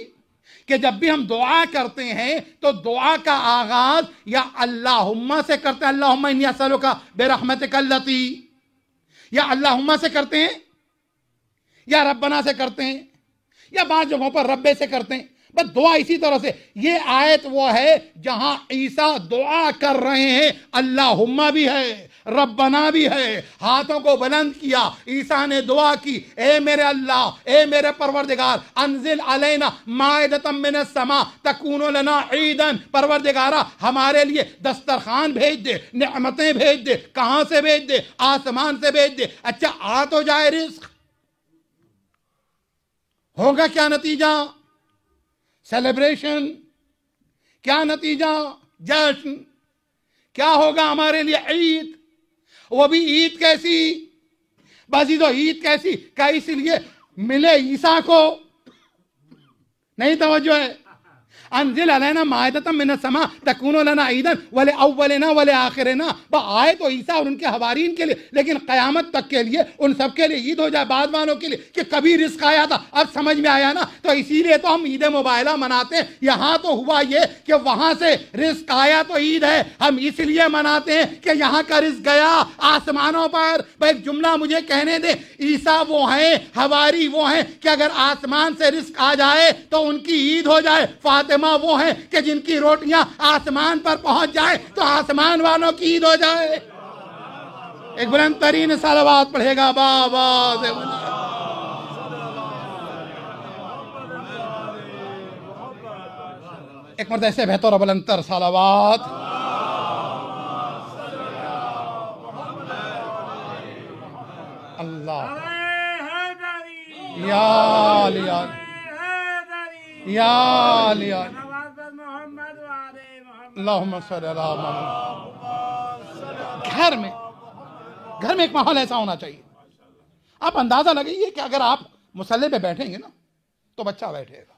कि जब भी हम दुआ करते हैं तो दुआ का आगाज या अल्लाहुम्मा से करते हैं, अल्लाहुम्मा इन्नी असअलुका बिरहमतिका अल्लती, या अल्लाहुम्मा से करते हैं, या रब्बना से करते हैं, या बात जगहों पर रब्बे से करते हैं। बस दुआ इसी तरह से। ये आयत वो है जहां ईसा दुआ कर रहे हैं, अल्लाहुम्मा भी है, रब्बना भी है, हाथों को बुलंद किया, ईसा ने दुआ की, ए मेरे अल्लाह, ए मेरे परवरदिगार, अनजिल अलैना माइदतम मिनस समा तकूनु लना ईदन, परवरदिगारा हमारे लिए दस्तरखान भेज दे, नेमतें भेज दे। कहां से भेज दे? आसमान से भेज दे। अच्छा आ तो जाए रिस्क, होगा क्या नतीजा? सेलिब्रेशन, क्या नतीजा? जश्न। क्या होगा हमारे लिए? ईद। वो भी ईद कैसी? बाजी तो ईद कैसी क्या? इसलिए मिले ईसा को नहीं तवज्जो है। अनजिल अलैना माइदतम मिनस समा तकूनु लना ईदन वले अव्वलिना वले आखिरिना। आए तो ईसा और उनके हवारीन के लिए, लेकिन कयामत तक के लिए उन सब के लिए ईद हो जाए, बाद वालों के लिए कि कभी रिस्क आया था, अब समझ में आया ना। तो इसीलिए तो हम ईद मुबाइला मनाते हैं। यहाँ तो हुआ ये कि वहां से रिस्क आया तो ईद है, हम इसलिए मनाते हैं कि यहाँ का रिस्क गया आसमानों पर। भाई एक जुमला मुझे कहने दे, ईसा वो हैं, हवारी वो हैं कि अगर आसमान से रिस्क आ जाए तो उनकी ईद हो जाए। फातिमा वो है कि जिनकी रोटियां आसमान पर पहुंच जाए तो आसमान वालों की ईद हो जाए। एक बुलंद तरीन सलावत पढ़ेगा बाबा से। एक मर्द ऐसे बेहतर और बुलंदतर सलावत। अल्लाह या लिया या लिया अल्लाहुम्मा सल्ली अला मुहम्मद। घर में एक माहौल ऐसा होना चाहिए। आप अंदाजा लगाइए कि अगर आप मुसल्ले पे बैठेंगे ना तो बच्चा बैठेगा,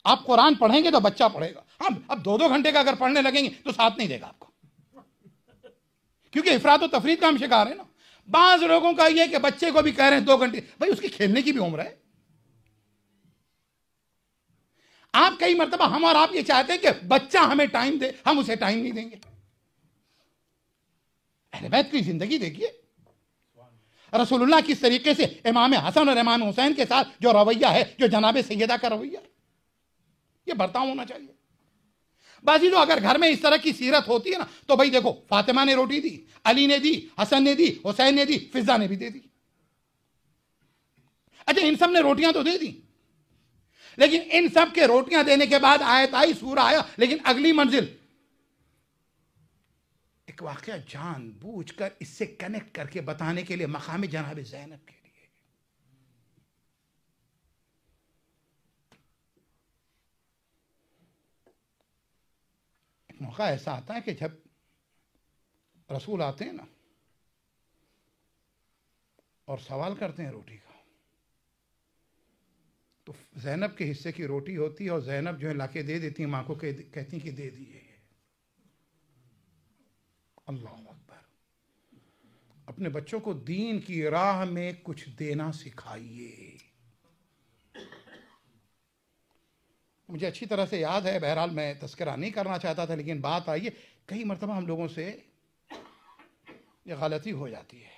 आप कुरान पढ़ेंगे तो बच्चा पढ़ेगा। हम अब 2-2 घंटे का अगर पढ़ने लगेंगे तो साथ नहीं देगा आपको, क्योंकि इफरात और तफरीत का हम शिकार है ना। बाज लोगों का यह कि बच्चे को भी कह रहे हैं 2 घंटे, भाई उसकी खेलने की भी उम्र है। आप कई मर्तबा हम और आप ये चाहते हैं कि बच्चा हमें टाइम दे, हम उसे टाइम नहीं देंगे। अहले बैत की जिंदगी देखिए, रसूलुल्लाह किस तरीके से इमाम हसन और इमाम हुसैन के साथ जो रवैया है, जो जनाब सैयदा का रवैया, ये बर्ताव होना चाहिए। बाजी तो अगर घर में इस तरह की सीरत होती है ना तो भाई देखो, फातिमा ने रोटी दी, अली ने दी, हसन ने दी, हुसैन ने दी, फिजा ने भी दे दी। अच्छा इन सब ने रोटियां तो दे दी, लेकिन इन सब के रोटियां देने के बाद आयत आई, सूरा आया, लेकिन अगली मंजिल एक वाकया जानबूझकर इससे कनेक्ट करके बताने के लिए मकाम जनाब ज़ैनब के लिए। एक मौका ऐसा आता है कि जब रसूल आते हैं ना और सवाल करते हैं रोटी का, तो ज़ैनब के हिस्से की रोटी होती है और ज़ैनब जो है लाके दे देती है माँ को, कहती हैं कि दे दिए। अल्लाह अकबर। अपने बच्चों को दीन की राह में कुछ देना सिखाइए। मुझे अच्छी तरह से याद है, बहरहाल मैं तस्करा नहीं करना चाहता था, लेकिन बात आई है, कई मरतबा हम लोगों से ये गलती हो जाती है,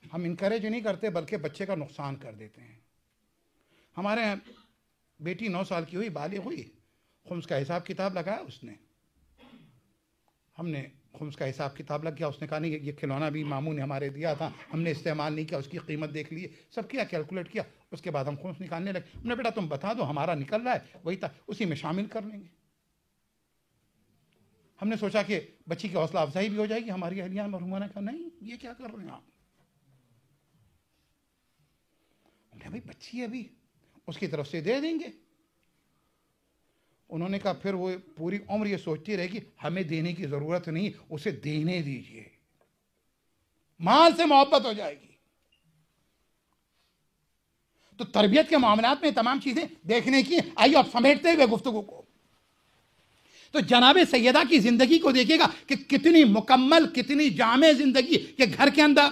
हम इनकरेज नहीं करते बल्कि बच्चे का नुकसान कर देते हैं। हमारे बेटी 9 साल की हुई, बालिग हुई, खुम्स का हिसाब किताब लगाया उसने, हमने खुम्स का हिसाब किताब लग गया। उसने कहा नहीं ये खिलौना भी मामू ने हमारे दिया था, हमने इस्तेमाल नहीं किया, उसकी कीमत देख ली, सब किया, कैलकुलेट किया। उसके बाद हम खुम्स निकालने लगे। हमने बेटा तुम बता दो, हमारा निकल रहा है वही था, उसी में शामिल कर लेंगे। हमने सोचा कि बच्ची की हौसला अफजाई भी हो जाएगी। हमारी अहलिया मरहुमा ने कहा नहीं ये क्या कर रहे हैं आप। हमने भाई बच्ची है अभी, उसकी तरफ से दे देंगे। उन्होंने कहा फिर वो पूरी उम्र ये सोचती रहेगी हमें देने की जरूरत नहीं, उसे देने दीजिए, माल से मोहब्बत हो जाएगी। तो तरबियत के मामलात में तमाम चीजें देखने की। आइए अब समेटते हुए गुफ्तगू को, तो जनाब सैयदा की जिंदगी को देखिएगा कि कितनी मुकम्मल, कितनी जामे जिंदगी के घर के अंदर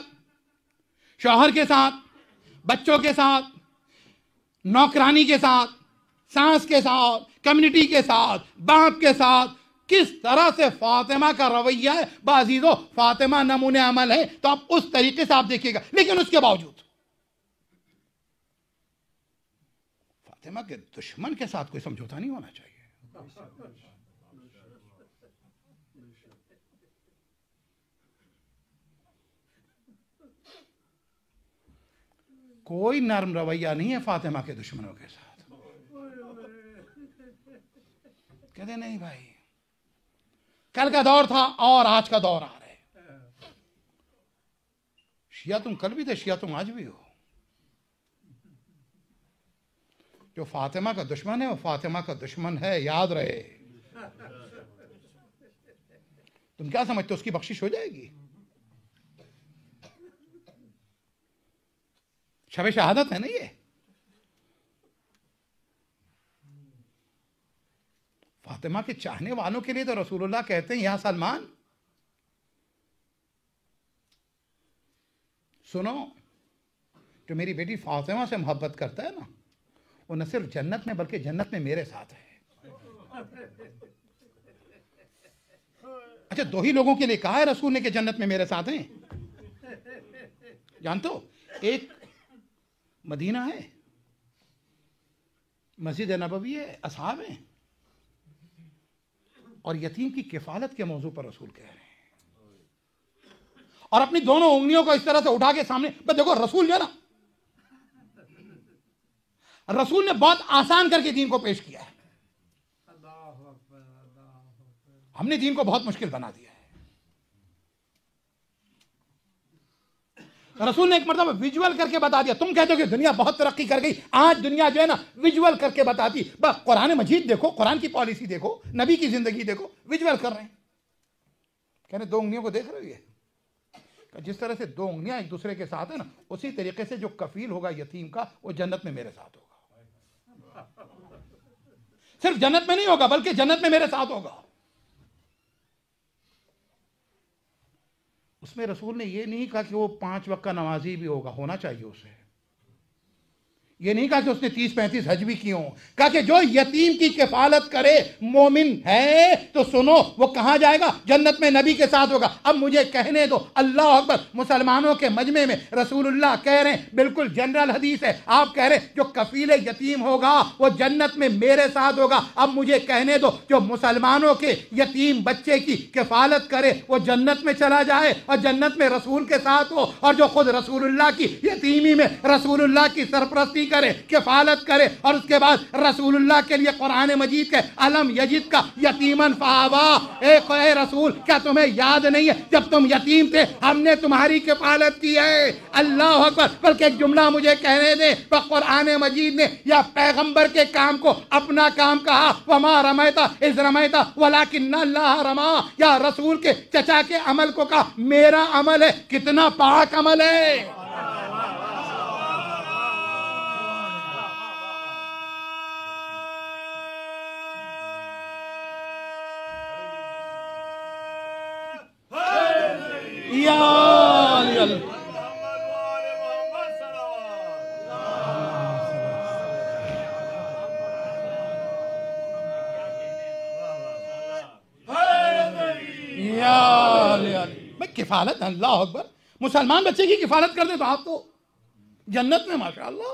शौहर के साथ, बच्चों के साथ, नौकरानी के साथ, सास के साथ, कम्युनिटी के साथ, बाप के साथ, किस तरह से फातिमा का रवैया है। बाजीजो फातिमा नमूने अमल है, तो आप उस तरीके से आप देखिएगा। लेकिन उसके बावजूद फातिमा के दुश्मन के साथ कोई समझौता नहीं होना चाहिए। कोई नरम रवैया नहीं है फातिमा के दुश्मनों के साथ। कहते नहीं भाई, कल का दौर था और आज का दौर आ रहा है। शिया तुम कल भी थे, शिया तुम आज भी हो। जो फातिमा का दुश्मन है वो फातिमा का दुश्मन है, याद रहे। तुम क्या समझते हो उसकी बख्शिश हो जाएगी? शब शहादत है ना ये। फातिमा के चाहने वालों के लिए तो रसूलुल्लाह कहते हैं या सलमान सुनो, जो मेरी बेटी फातिमा से मोहब्बत करता है ना, वो न सिर्फ जन्नत में बल्कि जन्नत में मेरे साथ है। अच्छा, दो ही लोगों के लिए कहा है रसूल ने कि जन्नत में मेरे साथ हैं। जानते हो, एक मदीना है, मस्जिद नबवी है, असहाब हैं, और यतीम की किफालत के मौजू पर रसूल कह रहे हैं। और अपनी दोनों उंगलियों को इस तरह से उठा के सामने, बस देखो रसूल जो है ना, रसूल ने बहुत आसान करके दीन को पेश किया है। हमने दीन को बहुत मुश्किल बना दिया है। रसूल ने एक मर्तबा विजुअल करके बता दिया। तुम कहते हो कि दुनिया बहुत तरक्की कर गई, आज दुनिया जो है ना विजुअल करके बताती। बस कुरान मजीद देखो, कुरान की पॉलिसी देखो, नबी की जिंदगी देखो, विजुअल कर रहे हैं। कहने दो उंगलियों को देख रहे हो, ये जिस तरह से दो उंगलियां एक दूसरे के साथ है ना, उसी तरीके से जो कफील होगा यतीम का, वो जन्नत में मेरे साथ होगा। सिर्फ जन्नत में नहीं होगा बल्कि जन्नत में मेरे साथ होगा। उसमें रसूल ने ये नहीं कहा कि वो 5 वक्त का नमाजी भी होगा, होना चाहिए उसे। ये नहीं कहा कि उसने 30-35 हज भी किए हों। कहा कि जो यतीम की किफालत करे मोमिन है, तो सुनो वो कहां जाएगा? जन्नत में नबी के साथ होगा। अब मुझे कहने दो, अल्लाह अकबर, मुसलमानों के मजमे में रसूलुल्लाह कह रहे हैं, बिल्कुल जनरल हदीस है, आप कह रहे हैं जो कफील यतीम होगा वो जन्नत में मेरे साथ होगा। अब मुझे कहने दो, जो मुसलमानों के यतीम बच्चे की किफालत करे वो जन्नत में चला जाए और जन्नत में रसूल के साथ हो, और जो खुद रसूलुल्लाह की यतीमी में रसूलुल्लाह की सरपरस्ती करे, किफालत करे, और उसके बाद रसूलुल्लाह के लिए कुरान मजीद के अलम यजिद का यतीमन फावा। ए रसूल, क्या तुम्हें याद नहीं है जब तुम यतीम थे हमने तुम्हारी किफालत की है? अल्लाह अकबर। बल्कि एक जुमला मुझे कहने दे, कुरान मजीद ने या पैगंबर के काम को अपना काम कहा, वमा रमैता इज़ रमैता वलाकिन्न अल्लाह रमा। या रसूल के चचा के अमल को कहा मेरा अमल है। कितना पाक अमल है। किफालत, अल्लाह अकबर, मुसलमान बच्चे की किफालत कर दे तो आप तो जन्नत में माशाअल्लाह।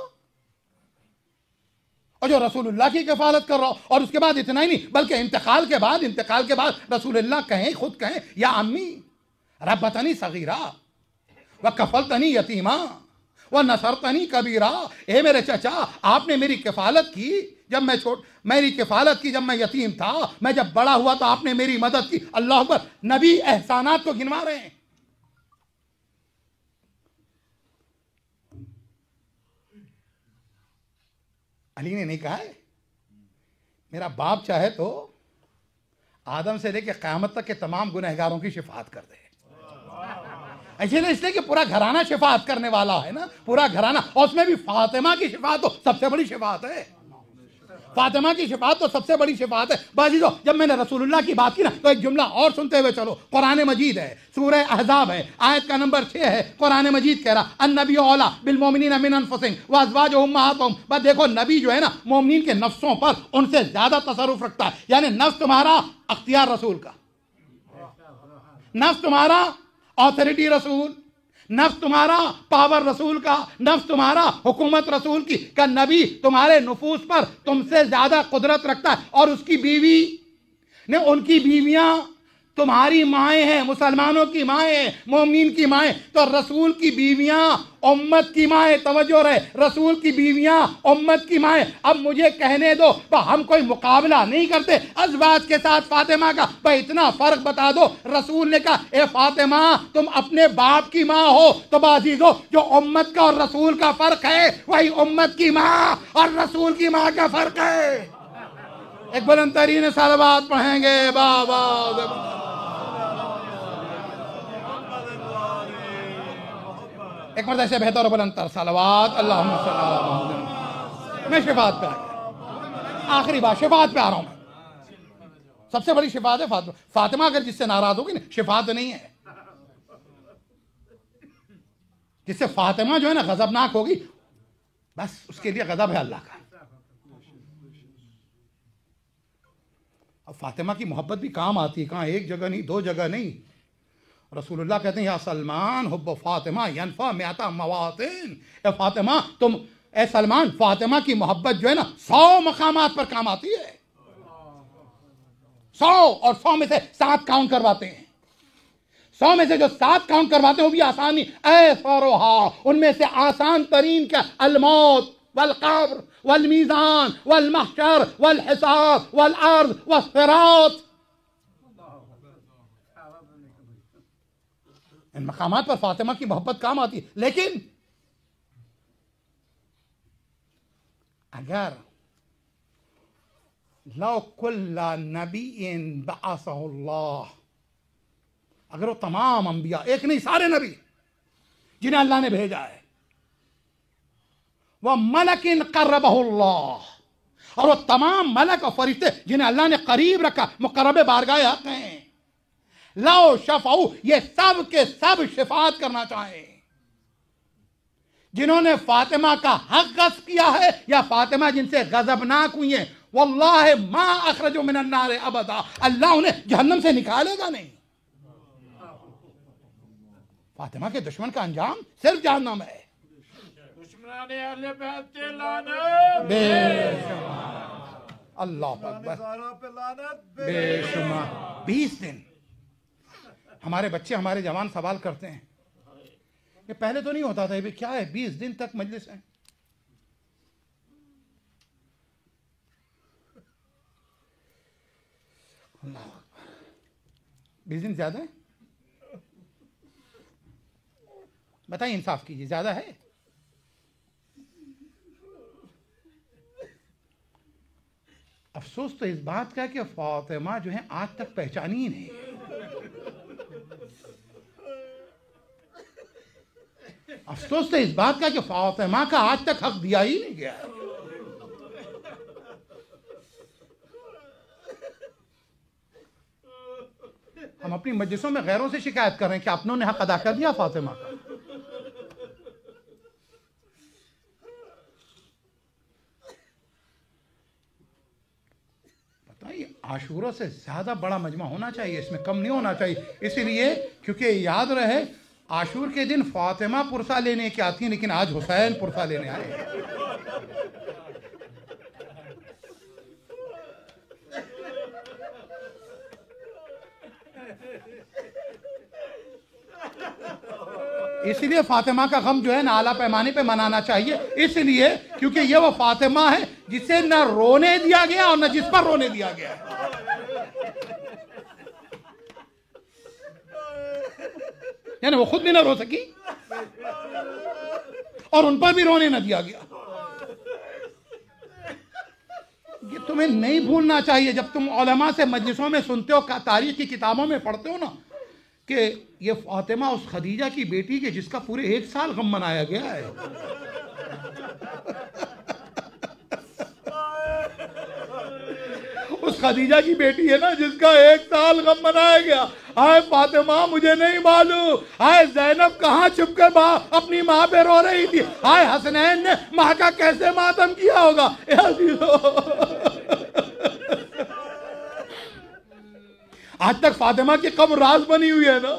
और जो रसूलुल्लाह की कफालत कर रहा हो। और उसके बाद इतना ही नहीं, बल्कि इंतकाल के बाद रसूलुल्लाह कहें, खुद कहें, या अम्मी रब्बतनी सगीरा व कफलतनी यतीमा व नसरतनी कबीरा। ए मेरे चचा, आपने मेरी किफालत की जब मेरी किफालत की जब मैं यतीम था, मैं जब बड़ा हुआ तो आपने मेरी मदद की। अल्लाह अकबर। नबी एहसानात को गिनवा रहे हैं। अली ने नहीं कहा है मेरा बाप चाहे तो आदम से लेकर क़यामत तक के तमाम गुनहगारों की शिफाअत कर दे। ऐसे नहीं, इसलिए कि पूरा घराना शिफाअत करने वाला है ना, पूरा घराना। और उसमें भी फातिमा की शिफाअत तो सबसे बड़ी शिफाअत है। फातिमा की शिफाअत तो सबसे बड़ी शिफाअत है। बाजीजो, जब मैंने रसूलुल्लाह की बात की ना, तो एक जुमला और सुनते हुए चलो। कुरान मजीद है, सूरह अहज़ाब है, आयत का नंबर 6 है। कुरान मजीद कह रहा अन्नबी औला बिल मोमिनीन मिन अनफुसिहिम व अज़वाजुहुम उम्महातुहुम। बस देखो, नबी जो है ना, मोमिनीन के नफ्सों पर उनसे ज्यादा तसर्रुफ रखता है। यानी नफ्स तुम्हारा अख्तियार रसूल का, नफ्स तुम्हारा ऑथोरिटी रसूल, नफ्स तुम्हारा पावर रसूल का, नफ्स तुम्हारा हुकूमत रसूल की। का नबी तुम्हारे नुफूस पर तुमसे ज्यादा कुदरत रखता है। और उसकी बीवी ने, उनकी बीवियां तुम्हारी माएँ हैं, मुसलमानों की माएँ हैं, मोमिन की माएँ। तो रसूल की बीवियां उम्मत की माएँ, तवज्जो रहे, रसूल की बीवियां उम्मत की माएँ। अब मुझे कहने दो, तो हम कोई मुकाबला नहीं करते अज़वाज के साथ फातिमा का, भाई इतना फर्क बता दो। रसूल ने कहा ए फातिमा, तुम अपने बाप की माँ हो। तो बाजीजो, जो उम्मत का और रसूल का फर्क है, वही उम्मत की माँ और रसूल की माँ का फर्क है। एक बुलंद तरीन सलवात पढ़ेंगे बाबा। एक मर्द ऐसे बेहतर और बुलंद सलवात अल्लाहुम्मा सल्ली अला मुहम्मद। मैं शिफात पे आ गया, आखिरी बात शिफात पे आ रहा हूं मैं। सबसे बड़ी शिफात है फातिमा। फातिमा अगर जिससे नाराज होगी ना, शिफात नहीं है। जिससे फातिमा जो है ना गजबनाक होगी, बस उसके लिए गजब है अल्लाह का। अब फातिमा की मोहब्बत भी काम आती है, कहाँ एक जगह नहीं, दो जगह नहीं। रसूलुल्लाह कहते हैं या सलमान हुब्ब फातिमा यनफा मिअता मवातिन। ए फातिमा, तुम, ए सलमान, फातिमा की मोहब्बत जो है ना 100 मकामात पर काम आती है। 100, और 100 में से 7 काउंट करवाते हैं। 100 में से जो 7 काउंट करवाते हैं वो भी आसानी। ऐ फरोहा, उनमें से आसान तरीन क्या, अलमौत वल कब्र वल मीज़ान वल महशर वल हिसाब वल अर्ज़ वस्सिरात। इन मकामात पर फातिमा की मोहब्बत काम आती है। लेकिन अगर लौ कुल्ला नबीइन बअसहुल्लाह, अगर वो तमाम अंबिया, एक नहीं सारे नबी जिन्हें अल्लाह ने भेजा है, वह मलकिन कर्रबहुल्लाह, और वो तमाम मलक और फरिश्ते जिन्हें अल्लाह ने करीब रखा, मुकर्रब बारगाह हक हैं, लाओ शफाऊ, ये सब के सब शिफात करना चाहें। जिन्होंने फातिमा का हक गस्ब किया है या फातिमा जिनसे गजबनाक हुई है, वल्लाह मा अखरजो मिनन नार अबदा, अल्लाह उन्हें जहन्नम से निकालेगा नहीं। फातिमा के दुश्मन का अंजाम सिर्फ जहन्नम है। अल्लाह बेशुमार 20 दिन हमारे बच्चे, हमारे जवान सवाल करते हैं, ये पहले तो नहीं होता था, ये क्या है 20 दिन तक मजलिस है। अल्लाह, 20 दिन ज्यादा है? बताइए, इंसाफ कीजिए, ज्यादा है? अफसोस तो इस बात का कि फातिमा जो है आज तक पहचानी ही नहीं। अफसोस तो इस बात का कि फातिमा का आज तक हक दिया ही नहीं गया। हम अपनी मजलिसों में गैरों से शिकायत कर रहे हैं कि अपनों ने हक अदा कर दिया फातिमा का। बताइए, आशूरा से ज्यादा बड़ा मजमा होना चाहिए, इसमें कम नहीं होना चाहिए। इसीलिए क्योंकि याद रहे, आशूर के दिन फातिमा पुरसा लेने की आती है, लेकिन आज हुसैन पुरसा लेने आए। इसलिए फातिमा का गम जो है ना आला पैमाने पे मनाना चाहिए, इसलिए क्योंकि ये वो फातिमा है जिसे न रोने दिया गया और न जिस पर रोने दिया गया। यानी वो खुद भी ना रो सकी और उन पर भी रोने न दिया गया। ये तुम्हें नहीं भूलना चाहिए जब तुम उलमा से मजलिसों में सुनते हो, तारीख की किताबों में पढ़ते हो ना कि ये फातिमा उस खदीजा की बेटी के जिसका पूरे 1 साल गम मनाया गया है। उस खदीजा की बेटी है ना जिसका 1 साल गम मनाया गया। हाय फातिमा मुझे नहीं मालूम, हाय जैनब कहाँ छुप के अपनी माँ पे रो रही थी, हाय हसनैन ने माँ का कैसे मातम किया होगा। आज तक फातिमा की कब्र राज बनी हुई है ना।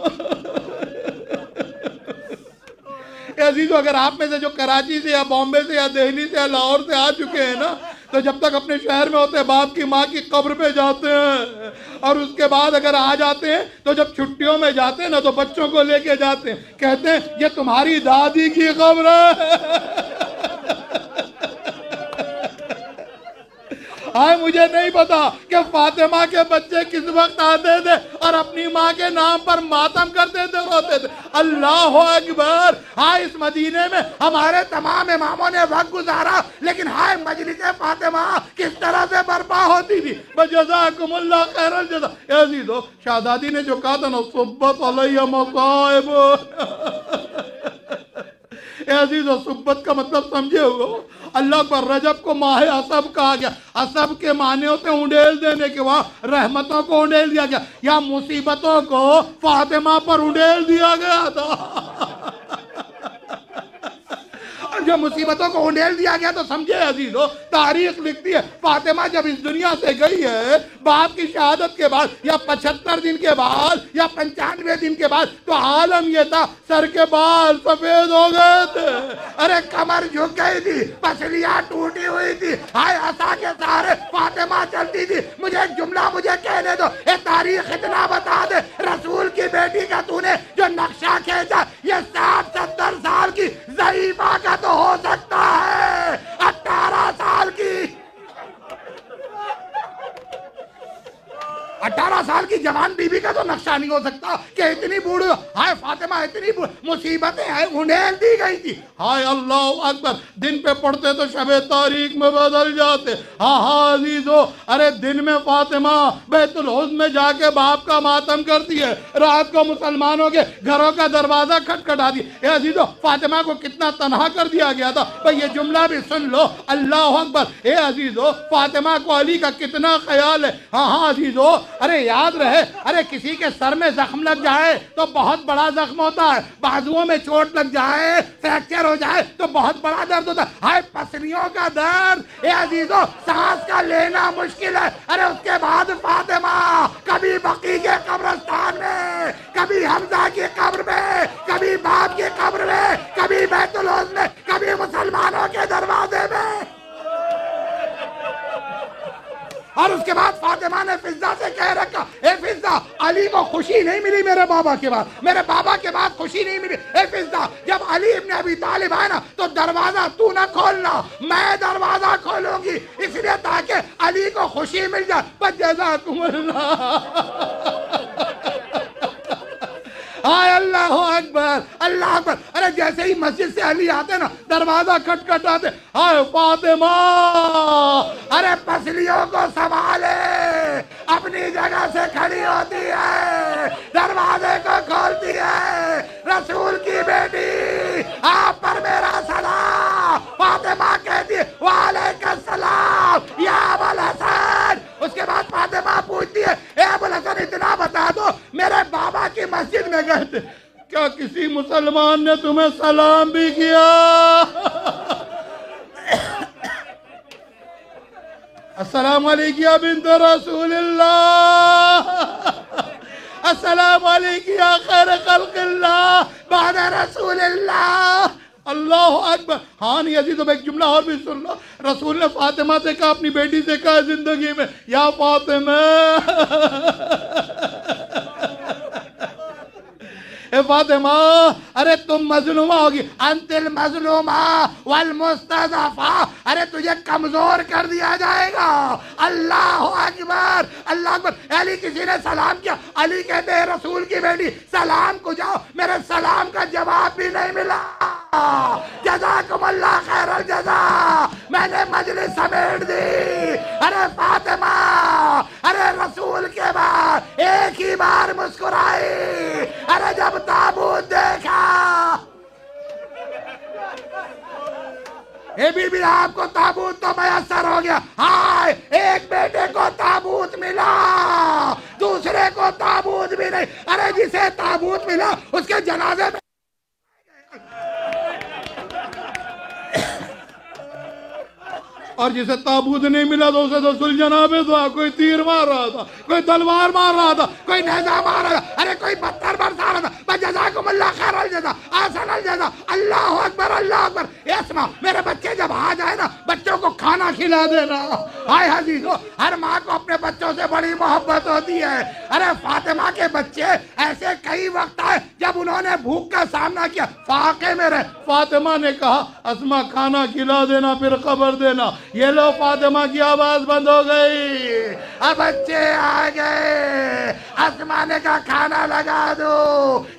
अजीजों, अगर आप में से जो कराची से या बॉम्बे से या दिल्ली से या लाहौर से आ चुके हैं ना, तो जब तक अपने शहर में होते हैं बाप की माँ की कब्र पे जाते हैं, और उसके बाद अगर आ जाते हैं तो जब छुट्टियों में जाते हैं ना तो बच्चों को लेके जाते हैं, कहते हैं ये तुम्हारी दादी की कब्र है। हाय मुझे नहीं पता कि फातिमा के बच्चे किस वक्त आते थे और अपनी माँ के नाम पर मातम करते थे, रोते थे। अल्लाह अकबर। हाय इस मदीने में हमारे तमाम इमामों ने वक्त गुजारा, लेकिन हाय मजलिस फातिमा किस तरह से बर्पा होती थी। जज़ाकुमुल्लाह खैरल जज़ा। अज़ीज़ो, शहज़ादी ने जो कहा था ना, सुब्बत अलैया मसाइब। अज़ीज़ो, सुब्बत का मतलब समझे हो? अल्लाह पर रजब को माह असब कहा गया। असब के माने होते उंडेल देने के, वहाँ रहमतों को उंडेल दिया गया या मुसीबतों को फातिमा पर उंडेल दिया गया था। जब मुसीबतों को उंडेल दिया गया तो समझे अजीजों, तारीख लिखती है फातिमा जब इस दुनिया से गई है बाप की शहादत के बाद या 75 दिन के बाद या 95 दिन के बाद, तो आलम यह था सर के बाल सफेद हो गए थे, अरे कमर झुक गई थी, पसलियां टूटी हुई थी, हाय असा के सहारे फातिमा चलती थी। मुझे एक जुमला मुझे कहने दो, ये तारीख इतना बता दे, रसूल की बेटी का तूने जो नक्शा खींचा, ये 60-70 साल की ज़ईफा का तो हो सकता है 18 साल की, 18 साल की जवान बीबी का तो नक्शा नहीं हो सकता कि इतनी बूढ़ी। हाय फातिमा इतनी मुसीबतें हैं, उंडेल दी गई थी। हाय अल्लाह अकबर। दिन पे पढ़ते तो शबे तारीख में बदल जाते। हाँ हाँ अजीजों, अरे दिन में फातिमा बैतुल हुज़्न में जाके बाप का मातम करती है, रात को मुसलमानों के घरों का दरवाजा खटखटा दी। अजीजों, फातिमा को कितना तनहा कर दिया गया था। भाई ये जुमला भी सुन लो, अल्लाह अकबर। ए अजीजों, फातिमा को अली का कितना ख्याल है। हाँ हाँ अजीजों, अरे याद रहे, अरे किसी के सर में जख्म लग जाए तो बहुत बड़ा जख्म होता है, बाजुओं में चोट लग जाए, फ्रैक्चर हो जाए तो बहुत बड़ा दर्द होता है। हाय पसलियों का दर्द, ए अजीजों, सांस का लेना मुश्किल है। अरे उसके बाद फातिमा कभी बकी के कब्रिस्तान में, कभी हमजा की कब्र में, कभी बाप की कब्र में, कभी बैतुल हुज़्न में, कभी मुसलमानों के दरवाजे में। और उसके बाद फातिमा ने फिजा से कह रखा, ए फिजा, अली को खुशी नहीं मिली मेरे बाबा के बाद, मेरे बाबा के बाद खुशी नहीं मिली। ए फिजा, जब अली इब्न अबी तालिब आए ना तो दरवाजा तू ना खोलना, मैं दरवाजा खोलूंगी, इसलिए ताकि अली को खुशी मिल जाए। बस जज़ाकुमुल्लाह। हाय अल्लाह अकबर, अल्लाह अकबर। अरे जैसे ही मस्जिद से अली आते ना, दरवाजा खटखटाते, हाय फातिमा, अरे पसलियों को संभाले, अपनी जगह से खड़ी होती है, दरवाजे को खोलती है, रसूल की बेटी आप पर मेरा सलाम। फातिमा कहती है वालेकुम सलाम या अबुल हसन। उसके बाद फातिमा पूछती है, ए अबुल हसन इतना बता दो, मेरे बाबा की मस्जिद में गए थे, क्या किसी मुसलमान ने तुम्हें सलाम भी किया? अस्सलाम वालेकुम या बिन्त रसूलिल्लाह, अस्सलाम वालेकुम या खैर खल्क़िल्लाह बाद रसूलिल्लाह। अल्लाह अकबर। हाँ नहीं अजीज़, तो एक जुमला और भी सुन लो। रसूल ने फातिमा से कहा, अपनी बेटी से कहा जिंदगी में, या फातिमा ए फातिमा, अरे तुम मजलूमा होगी, अंतिल मजलूमा वल मुस्तज़फ़ा, अरे तुझे कमजोर कर दिया जाएगा। अल्लाह अकबर, अल्लाह अकबर। अली किसी ने सलाम किया, अली कहते हैं रसूल की बेटी सलाम को जाओ, मेरे सलाम का जवाब भी नहीं मिला। जज़ाकुमुल्लाह खैरल जज़ा, मैंने मजलिस समेट दी। अरे फातिमा, अरे रसूल के बाद एक ही बार मुस्कुराई। अरे जब ताबूत देखा, ए बीबी आपको ताबूत तो मयसर हो गया। हाय, एक बेटे को ताबूत मिला, दूसरे को ताबूत भी नहीं। अरे जिसे ताबूत मिला उसके जनाजे में और जिसे ताबूत नहीं मिला तो उसे तो सुलझनाबे था, कोई तीर मार रहा था, कोई तलवार मार रहा था, कोई नेजा मार रहा था, अरे कोई पत्थर बरसा रहा था। जज़ाकुमुल्लाह खैरल जज़ा, आसनल जज़ा। अल्लाह अकबर, अल्लाह अकबर। एस्मा, मेरे बच्चे जब आ जाए ना, बच्चों को खाना खिला देना। हाय हजीजो, हर माँ को अपने बच्चों से बड़ी मोहब्बत होती है। अरे फातिमा के बच्चे ऐसे कई वक्त आए जब उन्होंने भूख का सामना किया, फाके में रहे। फातिमा ने कहा अस्मा खाना खिला देना, फिर खबर देना। ये लो फातिमा की आवाज बंद हो गई। अब बच्चे आ गए, अस्मा ने कहा खाना लगा दो।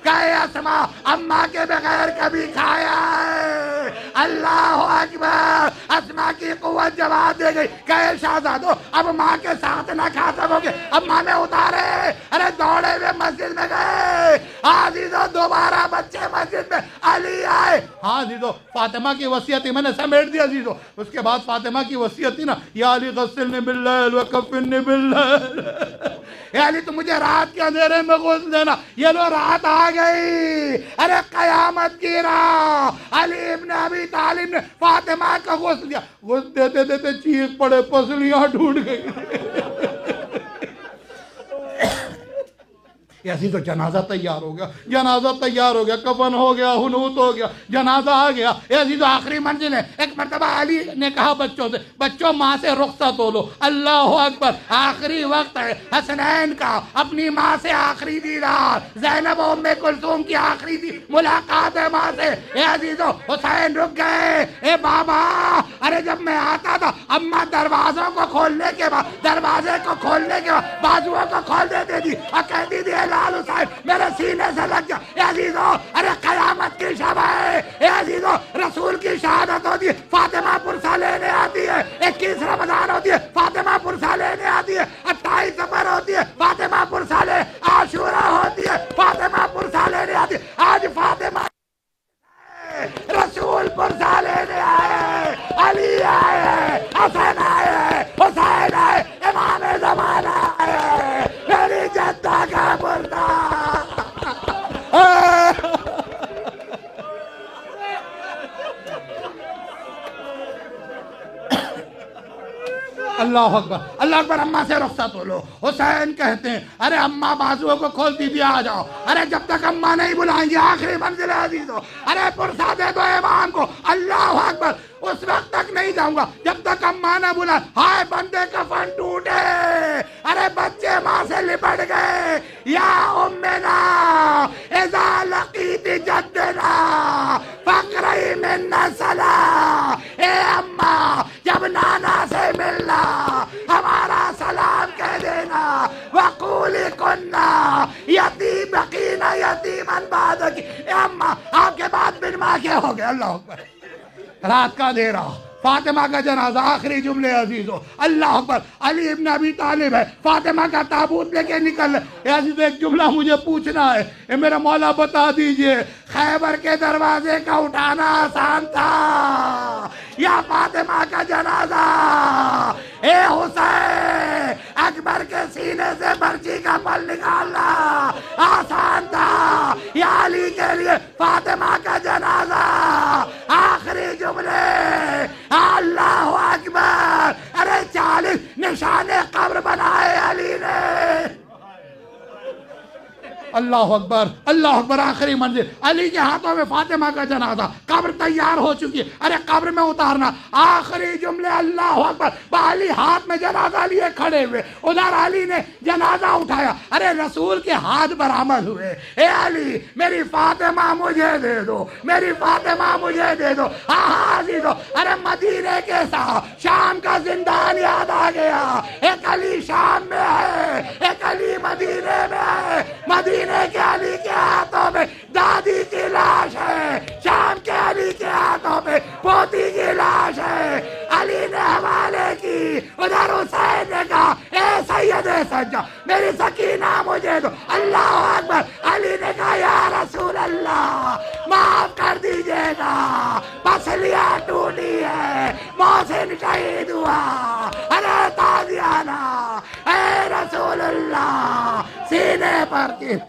कहे अस्मा अम्मा के बगैर कभी खाया है? अल्लाह अकबर। अस्मा की कुव्वत जवाब दे गई। कहे शहजादो अब माँ के साथ ना खा सकोगे, अब माँ में उतारे। अरे दौड़े हुए मस्जिद में गए। आजीजो दोबारा बच्चे मस्जिद में, अली आए। हाँ जीजो, फातिमा की वसीयत मैंने समेट दिया जीजो। उसके बाद फातिमा की वसीयत थी ना, या अली गस्सिलनी बिल्लैल व कफ़िनी बिल्लैल, या अली तुम मुझे रात के अंधेरे में गुस्ल देना। ये लो रात आ गई। अरे कयामत की रात। अली इब्न अबी तालिब ने फातिमा का गुस्ल दिया। गुस्ल देते देते चीख पड़े, पसलियां टूट गई। ऐसी तो जनाजा तैयार हो गया, जनाजा तैयार हो गया, कफन हो गया, हुनूत हो गया, जनाजा आ गया। ऐसी तो आखिरी मंजिल है। एक मर्तबा अली ने कहा बच्चों से, बच्चों माँ से रुखसत हो लो। अल्लाह अकबर। आखिरी वक्त है हसनैन का, अपनी माँ से आखिरी दीदार। ज़ैनब उम्मे कुलसूम की आखिरी मुलाकात है माँ से। ए अजीजो, हुसैन रुक गए। ए बाबा, अरे जब मैं आता था अम्मा दरवाजों को खोलने के बाद, दरवाजे को खोलने के बाद बाजुओं को खोल देती थी और कहती थी लाल हुसैन मेरे सीने से लग जा। ए अजीजो, अरे कयामत की शब है। ए अजीजो, रसूल की शहादत होती है, फातिमा पुरसा लेने आती है। 21 रमजान होती है, फातिमा पुरसा लेने आती है। 28 सफर होती है, फातिमा पुरसा ले। आशूरा होती है, फातिमा पुरसा लेने आती है। आज फातिमा रसूल पुरसा लेने आए। अली आए, हसन आए, हुसैन आए, इमाम ज़माना आए, मेरी जद्दा का मुर्दा। अल्लाह अकबर, अल्लाह अकबर। अम्मा से रुखसत हो लो। हुसैन कहते हैं अरे अम्मा बाजुओं को खोलती थी, आ जाओ। अरे जब तक अम्मा नहीं बुलाएंगी आखिरी मंजिल है अजीजों। अरे पुरसा दे दो इमाम को। अल्लाह अकबर। उस वक्त तक नहीं जाऊंगा जब तक अम्मा ना बुला। हाय बंदे कफन टूटे। अरे बच्चे माँ से लिपट गए। या उम्मेना इज़ा लक़ीती जद्दना फ़क़री मिन्ना सला। ए अम्मा, जब नाना से मिलना हमारा सलाम कह देना। वक़ूली कुन्ना यतीम बक़ीना यतीमन बादकी। अम्मा आपके बाद बिन माँ के हो गए। अल्लाह अकबर। रात का अंधेरा, फातिमा का जनाजा, आखिरी जुमले अजीजों। अल्लाह अकबर। अली इब्न अबी तालिब है, फातिमा का ताबूत लेके निकल। अजीज एक जुमला मुझे पूछना है, ए मेरा मौला बता दीजिए, खैबर के दरवाजे का उठाना आसान था या फातिमा का जनाजा? ए हुसैन, अकबर के सीने से बर्ची का पल निकालना आसान था या अली के लिए फातिमा का जनाजा? आखिरी जुमले। अल्लाह अकबर। अरे 40 निशाने कब्र बनाए अली ने। अल्लाह अकबर, अल्लाह अकबर। आखिरी मंजिल, अली के हाथों में फातिमा का जनाजा, कब्र तैयार हो चुकी है, अरे कब्र में उतारना। आखिरी जुमले, अल्लाह अकबर। अली हाथ में जनाजा लिए खड़े हुए, उधर अली ने जनाजा उठाया, अरे रसूल के हाथ बरामद हुए। ए अली, मेरी फातिमा मुझे दे दो, मेरी फातिमा मुझे दे दो। हाँ दो। अरे मदीने के साथ शाम का जिंदान याद आ गया। एक अली शाम में है, एक अली मदीने में है। मदीने के अली के हाथों में दादी की लाश है, शाम के अली के हाथों में पोती की लाश है। अली ने हवाले की, उधर हुसैन ने कहा ए सैयद सज्जा, मेरी सकीना मुझे दो। अल्लाह अकबर। अली ने कहा या रसूल अल्लाह, माफ कर दीजिएगा, पसलियां टूटी है, मोहसिन शहीद हुआ। अरे ताजियाना, ए रसूल अल्लाह, सीने पर की